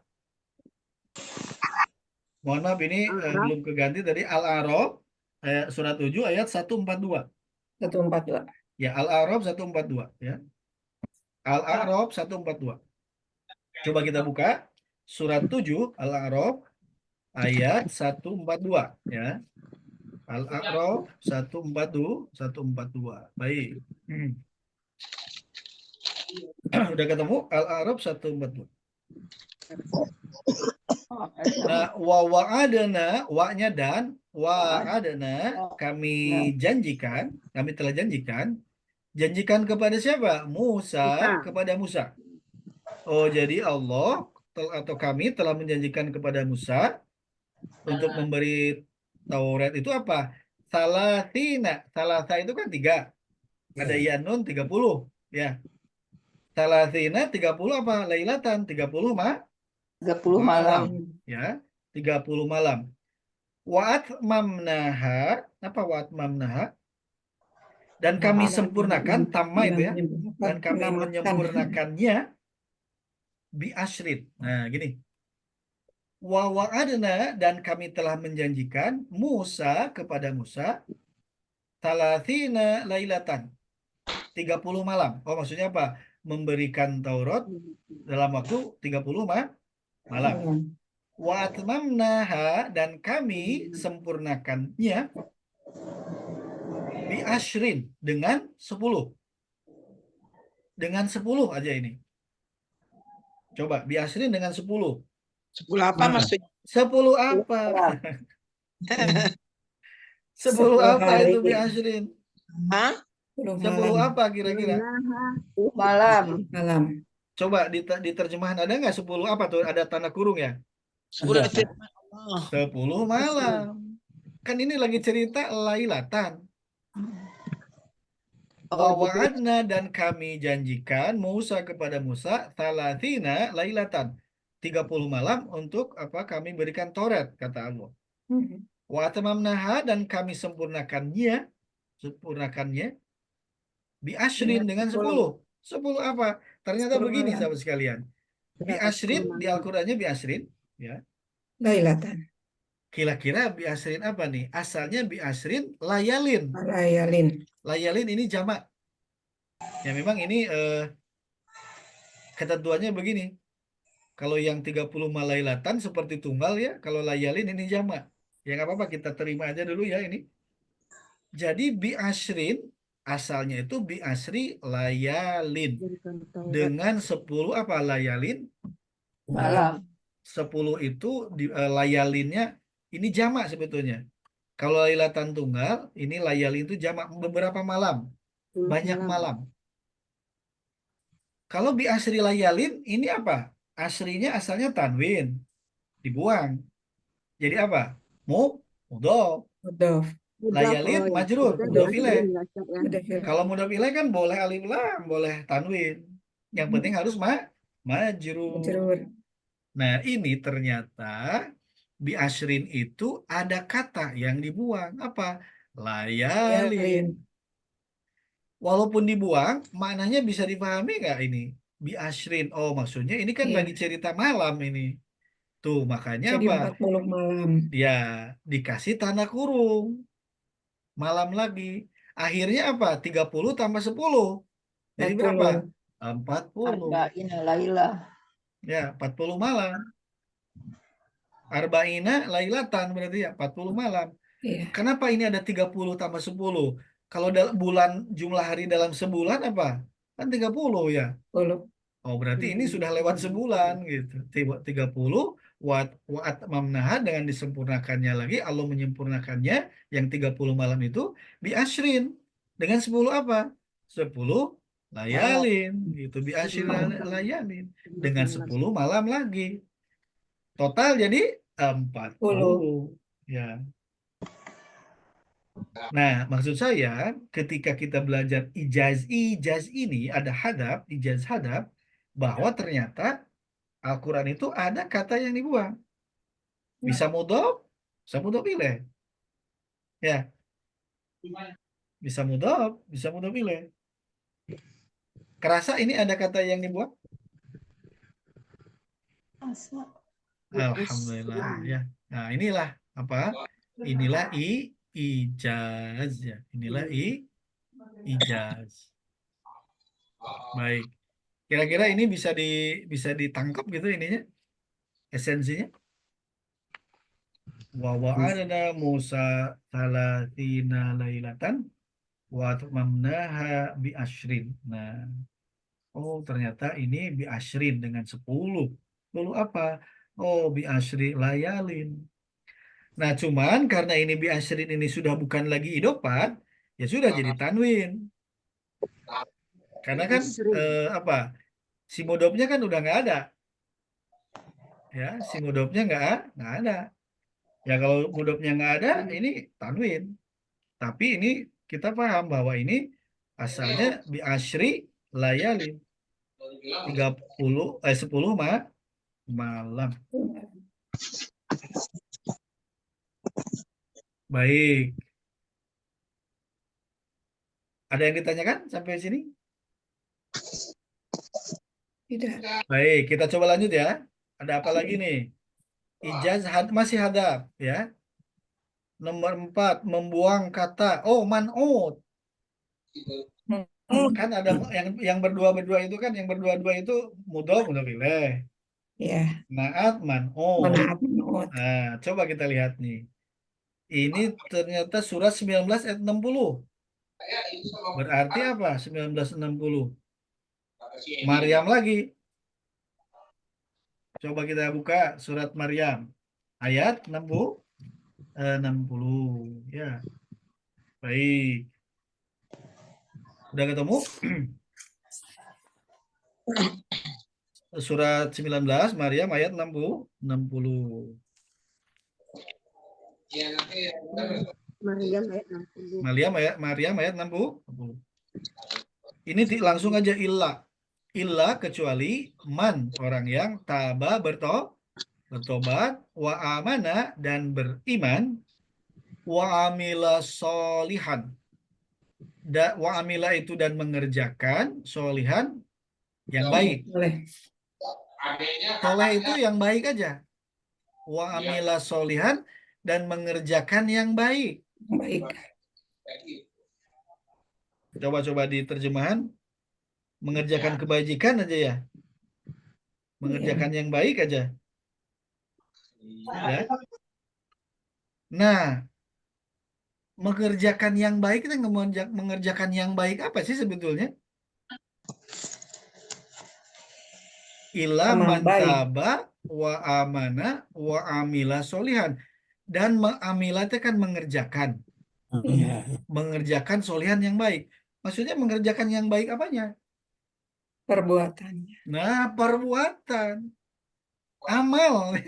Speaker 1: Mohon maaf ini belum keganti tadi. Al-A'raf surat 7 ayat 142.
Speaker 5: 142.
Speaker 1: Ya, Al-A'raf 142 ya. Al-A'raf 142. Coba kita buka surat 7 Al-A'raf ayat 142 ya. Al-A'raf 142. Baik. Udah ketemu Al-A'raf 142. Nah, wa wa'adana, wa-nya dan wa'adana kami janjikan, kami telah janjikan kepada siapa? Musa, kepada Musa. Oh, jadi Allah atau kami telah menjanjikan kepada Musa untuk memberi Taurat itu apa? Salatina. Salasa itu kan 3. Ada yanun 30. Ya. Salasina 30 apa? Lailatan 30
Speaker 6: 30 malam.
Speaker 1: malam. Ya. 30 malam. Wa'at mamnaha. Apa wa'at mamnaha? Dan kami sempurnakan. Tamma itu ya. Dan kami menyempurnakannya. Bi asyrid. Nah gini. Wa wa'adna dan kami telah menjanjikan Musa kepada Musa talathina lailatan 30 malam. Oh maksudnya apa? Memberikan Taurat dalam waktu 30 malam. Wa atmamnaha dan kami sempurnakannya bi asyrin dengan 10. Dengan 10 aja ini. Coba bi asyrin dengan 10.
Speaker 7: 10 apa
Speaker 1: Nah,
Speaker 7: maksudnya?
Speaker 1: 10 apa? 10 apa itu bi asyrin?
Speaker 7: Hah?
Speaker 1: 10 apa kira-kira?
Speaker 6: Malam.
Speaker 5: Malam.
Speaker 1: Coba di terjemahan ada nggak 10 apa tuh? Ada tanda kurung ya?
Speaker 7: 10 firman Allah.
Speaker 1: 10 malam. Kan ini lagi cerita lailatan. Wa wa'adna dan kami janjikan Musa kepada Musa talathina lailatan. 30 malam untuk apa kami berikan Taurat kata Allah. Wa tamamnaha dan kami sempurnakannya Bi ashrin dengan 10. 10 apa? Ternyata
Speaker 5: 10
Speaker 1: begini
Speaker 5: malam.
Speaker 1: sahabat sekalian. Bi
Speaker 2: Berapa? 10
Speaker 1: ashrin di
Speaker 2: malam.
Speaker 1: Al-Qur'annya bi ashrin ya.
Speaker 5: Lailatan.
Speaker 1: Kira-kira bi ashrin apa nih? Asalnya bi ashrin layalin.
Speaker 5: Layalin.
Speaker 1: Layalin ini jamak. Ya memang ini ketentuannya begini. Kalau yang 30 malailatan seperti tunggal ya, kalau layalin ini jamak. Ya nggak apa-apa, kita terima aja dulu ya ini. Jadi bi ashrin asalnya itu bi asri layalin.
Speaker 2: Dari Taurat.
Speaker 1: Dengan 10 apa layalin?
Speaker 6: Malam.
Speaker 1: 10 itu layalinnya ini jamak sebetulnya. Kalau lailatan tunggal, ini layalin itu jamak beberapa malam,
Speaker 2: 10
Speaker 1: banyak
Speaker 2: malam.
Speaker 1: malam. Kalau bi asri layalin ini apa? Asrinya asalnya tanwin, dibuang. Jadi apa? Mudhof.
Speaker 5: Mudhof.
Speaker 2: Mudhaf,
Speaker 1: Layalin
Speaker 2: oh ya.
Speaker 1: majrur,
Speaker 2: Berarti
Speaker 1: mudhof
Speaker 2: di
Speaker 1: ilaih.
Speaker 2: asli ya, Ustaz, ya.
Speaker 5: Mudhof ilaih.
Speaker 1: Kalau mudhof ilaih kan boleh alif lam, boleh tanwin. Yang penting harus majrur.
Speaker 5: Majrur.
Speaker 1: Nah, ini ternyata bi ashrin itu ada kata yang dibuang. Apa? Layalin.
Speaker 5: Layalin.
Speaker 1: Walaupun dibuang, maknanya bisa dipahami nggak ini? Bi ashrin. Oh, maksudnya ini kan
Speaker 5: Iya.
Speaker 1: lagi cerita malam ini. Tuh, makanya
Speaker 5: Jadi
Speaker 1: apa?
Speaker 5: 40 malam.
Speaker 1: Ya, dikasih tanda kurung. Malam lagi. Akhirnya apa? 30 tambah 10. Jadi berapa?
Speaker 5: 40.
Speaker 1: 40.
Speaker 6: Arba'ina Laila.
Speaker 1: Ya, 40 malam. Arba'ina lailatan berarti ya 40 malam.
Speaker 5: Iya.
Speaker 1: Kenapa ini ada 30 tambah 10? Kalau jumlah hari dalam sebulan apa? Kan 30 ya.
Speaker 5: 10.
Speaker 1: Oh, berarti ini sudah lewat sebulan gitu. 30 wa atmamnaha dengan disempurnakannya lagi, Allah menyempurnakannya yang 30 malam itu bi ashrin dengan 10 apa? 10 layalin gitu, bi ashrin layalin dengan 10 malam lagi. Total jadi 40 ya. Nah, maksud saya ketika kita belajar ijaz ini ada hadap, ijaz hadap bahwa ternyata Al-Quran itu ada kata yang dibuang. Bisa mudhof ilaih. Ya, bisa mudhof ilaih. Kerasa ini ada kata yang dibuang? Alhamdulillah ya. Nah, inilah apa? Inilah ijaz ya. Inilah ijaz. Baik. Kira-kira ini bisa ditangkap gitu ininya, esensinya. Wa wa'adna Musa salatina lailatan wa atmamnaha bi ashrin. Nah, oh ternyata ini bi ashrin dengan 10. 10 apa? Oh, bi ashri layalin. Nah, cuman karena ini bi ashrin ini sudah bukan lagi idopat, ya sudah jadi tanwin. Karena kan apa? Si mudhofnya kan udah nggak ada. Ya, si mudhofnya nggak ada. Ya kalau mudhofnya nggak ada, ini tanwin. Tapi ini kita paham bahwa ini asalnya bi ashri layalin. 10 malam. Baik. Ada yang ditanyakan sampai sini?
Speaker 5: Tidak.
Speaker 1: Baik, kita coba lanjut ya. Ada apa lagi nih? Ijaz masih hadap ya. Nomor 4, membuang kata. Oh, man'ut. Kan ada yang berdua itu kan, yang berdua-dua itu mudhof ilaih.
Speaker 5: Ya.
Speaker 1: Naat man'ut.
Speaker 5: Manaat man'ut.
Speaker 1: Nah, coba kita lihat nih. Ini ternyata surat 19 ayat 60. Berarti apa? 1960. Maryam lagi. Coba kita buka surat Maryam. Ayat 60. Ya. Baik. Udah ketemu? Surat 19 Maryam ayat 60.
Speaker 2: Maryam ayat 60.
Speaker 1: Maryam ayat 60. Ini langsung aja illa kecuali man, orang yang taba bertobat, wa amana dan beriman, wa amila solihan Wa amila itu dan mengerjakan solihan yang baik.
Speaker 5: Boleh.
Speaker 1: Soleh itu yang baik aja. Wa amila solihan dan mengerjakan yang baik.
Speaker 5: Baik.
Speaker 1: Coba-coba di terjemahan. Mengerjakan kebajikan aja ya. Mengerjakan yang baik aja. Ya. Nah, mengerjakan yang baik itu mengerjakan yang baik apa sih sebetulnya? Ila
Speaker 5: Amal
Speaker 1: man
Speaker 5: baik.
Speaker 1: taba wa amana wa amila solihan. Dan amila itu kan mengerjakan.
Speaker 5: Iya.
Speaker 1: Mengerjakan solihan yang baik. Maksudnya mengerjakan yang baik apanya?
Speaker 5: Perbuatannya.
Speaker 1: Nah, perbuatan. Amal.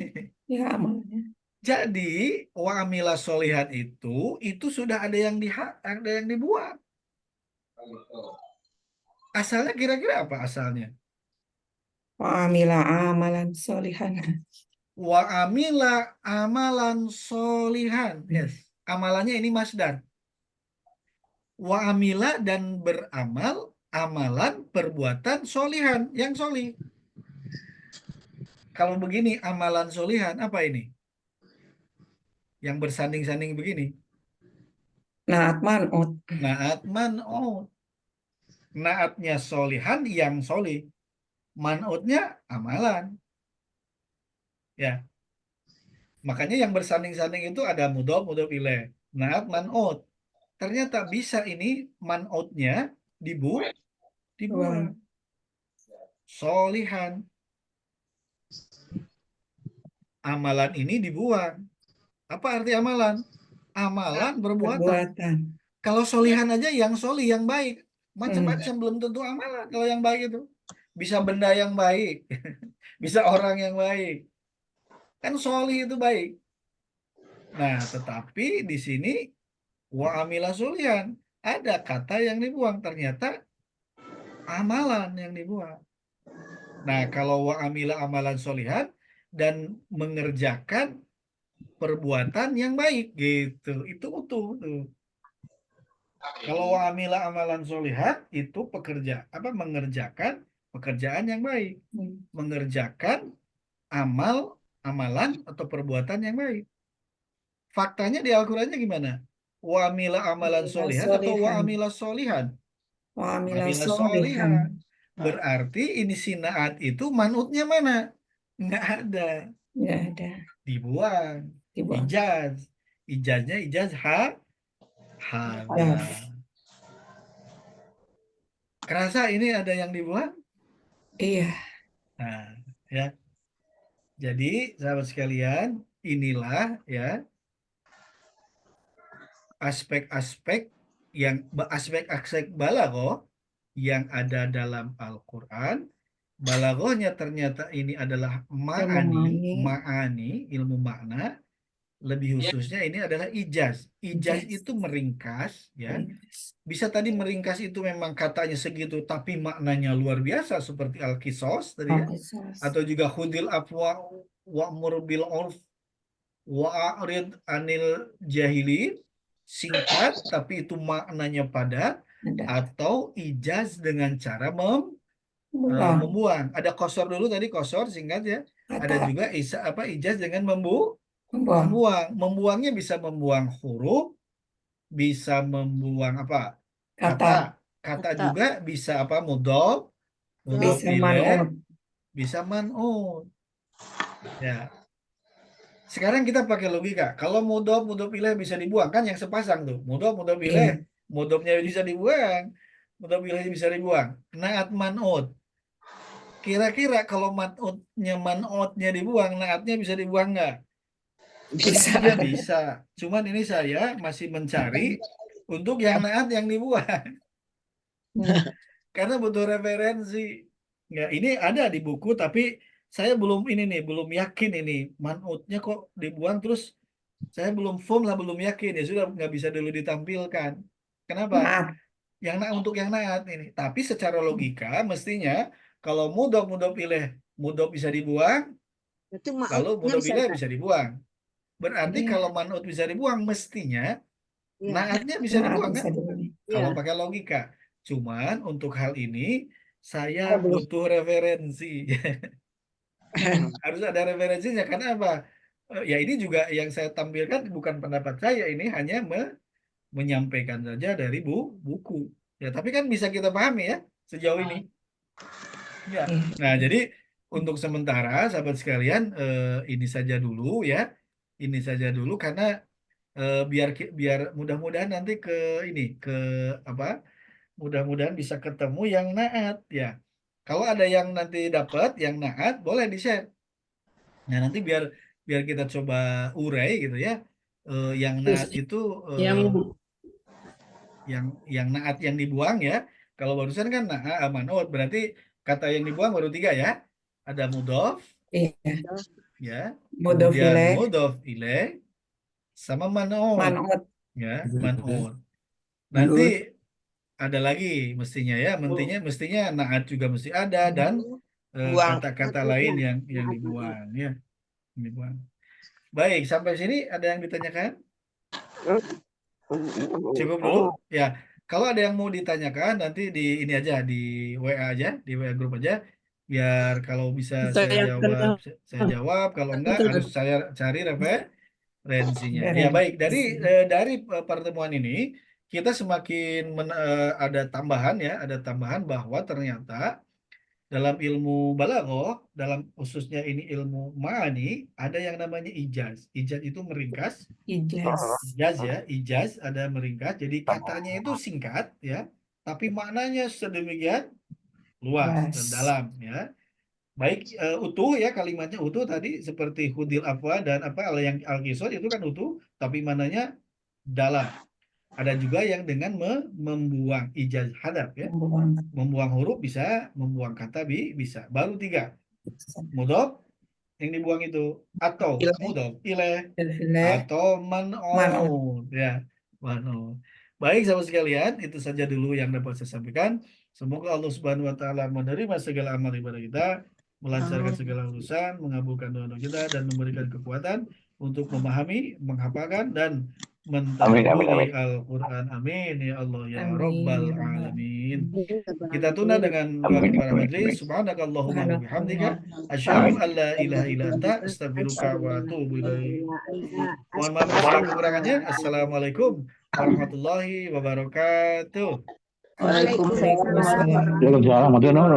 Speaker 5: Ya, amalnya.
Speaker 1: Jadi, wa amila solihan itu sudah ada yang dibuat. Asalnya kira-kira apa asalnya?
Speaker 5: Wa amila amalan solihan.
Speaker 1: Wa amila amalan solihan. Yes. Amalannya ini masdar. Wa amila dan beramal amalan perbuatan solihan yang solih. Kalau begini amalan solihan apa ini? Yang bersanding-sanding begini.
Speaker 5: Naat man'ut.
Speaker 1: Naat man'ut. Naatnya solihan yang solih. Man'utnya amalan. Ya. Makanya yang bersanding-sanding itu ada mudhof, mudhof ilaih. Naat man'ut. Ternyata bisa ini man'utnya dibuang. Solihan. Amalan ini dibuang. Apa arti amalan? Amalan perbuatan.
Speaker 5: Perbuatan.
Speaker 1: Kalau solihan aja yang solih, yang baik. Macam-macam belum tentu amalan kalau yang baik itu. Bisa benda yang baik. Bisa orang yang baik. Kan solih itu baik. Nah, tetapi di sini wa amila solihan. Ada kata yang dibuang. Ternyata amalan yang dibuang. Nah, kalau wa amila amalan solihan dan mengerjakan perbuatan yang baik gitu. Itu utuh tuh. Kalau wa amila amalan solihan itu mengerjakan pekerjaan yang baik. Mengerjakan amalan atau perbuatan yang baik. Faktanya di Al-Qur'annya gimana? Wa amila amalan solihan atau wa amila solihan?
Speaker 5: Wa amila
Speaker 1: Amila
Speaker 5: solihan.
Speaker 1: solihan. Berarti ini sinaat itu manutnya mana? Nggak ada.
Speaker 5: Ya ada.
Speaker 1: Dibuang.
Speaker 5: Dibuang.
Speaker 1: Ijaz. Ijaznya ijaz hada.
Speaker 5: Ya.
Speaker 1: Kerasa ini ada yang dibuang?
Speaker 5: Iya.
Speaker 1: Nah, ya. Jadi, sahabat sekalian, inilah ya aspek-aspek balaghah yang ada dalam Al-Qur'an. Balaghahnya ternyata ini adalah ma'ani, ilmu makna. Lebih khususnya ini adalah ijaz. Ijaz itu meringkas ya. Bisa tadi meringkas itu memang katanya segitu tapi maknanya luar biasa seperti al-qisas tadi ya. Atau juga khudil afwa wa'mur bil urf wa'rid anil jahilin, singkat tapi itu maknanya padat. Atau ijaz dengan cara membuang. Ada qasar dulu tadi, qasar singkat ya. Ada juga ijaz dengan membuang. Membuangnya bisa membuang huruf, bisa membuang apa? Kata juga bisa mudhof, mudhof ilaih, bisa man'ut. Ya. Sekarang kita pakai logika. Kalau mudhof ilaih bisa dibuang kan yang sepasang tuh. Mudhof ilaih, mudhofnya bisa dibuang, mudhof ilaih bisa dibuang. Naat man'ut. Kira-kira kalau man'utnya dibuang, naatnya bisa dibuang nggak? Bisa. Cuman ini saya masih mencari untuk yang naat yang dibuang. Karena butuh referensi. Nggak, ini ada di buku tapi saya belum yakin ini man'utnya kok dibuang terus saya belum yakin ya sudah nggak bisa dulu ditampilkan. Kenapa? Untuk yang naat ini. Tapi secara logika mestinya kalau mudhof ilaih mudhof bisa dibuang, lalu mudhof ilaih bisa dibuang. Berarti kalau man'ut bisa dibuang, mestinya naatnya bisa dibuang kan? kalau
Speaker 2: Iya.
Speaker 1: pakai logika. Cuman untuk hal ini saya butuh referensi. Harus ada referensinya karena apa? Ya ini juga yang saya tampilkan bukan pendapat saya, ini hanya menyampaikan saja dari buku. Ya, tapi kan bisa kita pahami ya sejauh ini. Ya.
Speaker 5: Iya.
Speaker 1: Nah, jadi untuk sementara sahabat sekalian ini saja dulu ya. Ini saja dulu karena biar mudah-mudahan nanti ke apa? Mudah-mudahan bisa ketemu yang naat ya. Kalau ada yang nanti dapat yang naat boleh di-share. Nah, nanti biar biar kita coba urai gitu ya. Yang naat itu
Speaker 2: Yang
Speaker 1: yang naat yang dibuang ya. Kalau barusan kan manut berarti kata yang dibuang baru 3 ya. Ada mudhof
Speaker 5: Iya.
Speaker 1: ya,
Speaker 5: Mudhof
Speaker 1: kemudian
Speaker 5: ilaih,
Speaker 1: mudhof ilaih sama man'ut
Speaker 5: man'ut.
Speaker 1: ya, man'ut. Nanti ada lagi mestinya ya, mestinya naat juga mesti ada dan
Speaker 7: Buang.
Speaker 1: kata-kata lain yang dibuang ya, dibuang. Baik, sampai sini ada yang ditanyakan? Cukup dulu ya. Kalau ada yang mau ditanyakan nanti di ini aja di WA aja, di WA grup aja. Biar kalau bisa saya jawab, saya jawab. Kalau enggak harus saya cari referensinya. Ya baik, dari pertemuan ini kita semakin ada tambahan ya, ada tambahan bahwa ternyata dalam ilmu balaghah, dalam khususnya ini ilmu ma'ani, ada yang namanya ijaz. Ijaz itu meringkas.
Speaker 5: Ijaz.
Speaker 1: Ijaz ya, ijaz ada meringkas. Jadi katanya itu singkat ya, tapi maknanya sedemikian luas dan dalam ya. Baik utuh ya, kalimatnya utuh tadi seperti hudil afwa dan apa yang al-qisas itu kan utuh, tapi maknanya dalam. Ada juga yang dengan membuang ijaz hadaf ya. Membuang huruf bisa, membuang kata bisa. Baru 3. Mudhof yang dibuang itu atau mudhof ilaih atau man'ut ya, man'ut. Baik sahabat sekalian, itu saja dulu yang dapat saya sampaikan. Semoga Allah Subhanahu wa taala menerima segala amal ibadah kita, melancarkan segala urusan, mengabulkan doa-doa kita dan memberikan kekuatan untuk memahami, menghafalkan dan mentadabburi Al-Qur'an. Amin ya Allah ya Rabbal alamin. Kita tunda dengan doa kepada majelis. Subhanakallahumma wa bihamdika asyhadu an la ilaha illa anta astaghfiruka wa atubu ilaik. Mohon maaf segala kekurangannya. Assalamualaikum warahmatullahi wabarakatuh.
Speaker 6: Waalaikumsalam.
Speaker 5: Waalaikumsalam.
Speaker 3: Waalaikumsalam.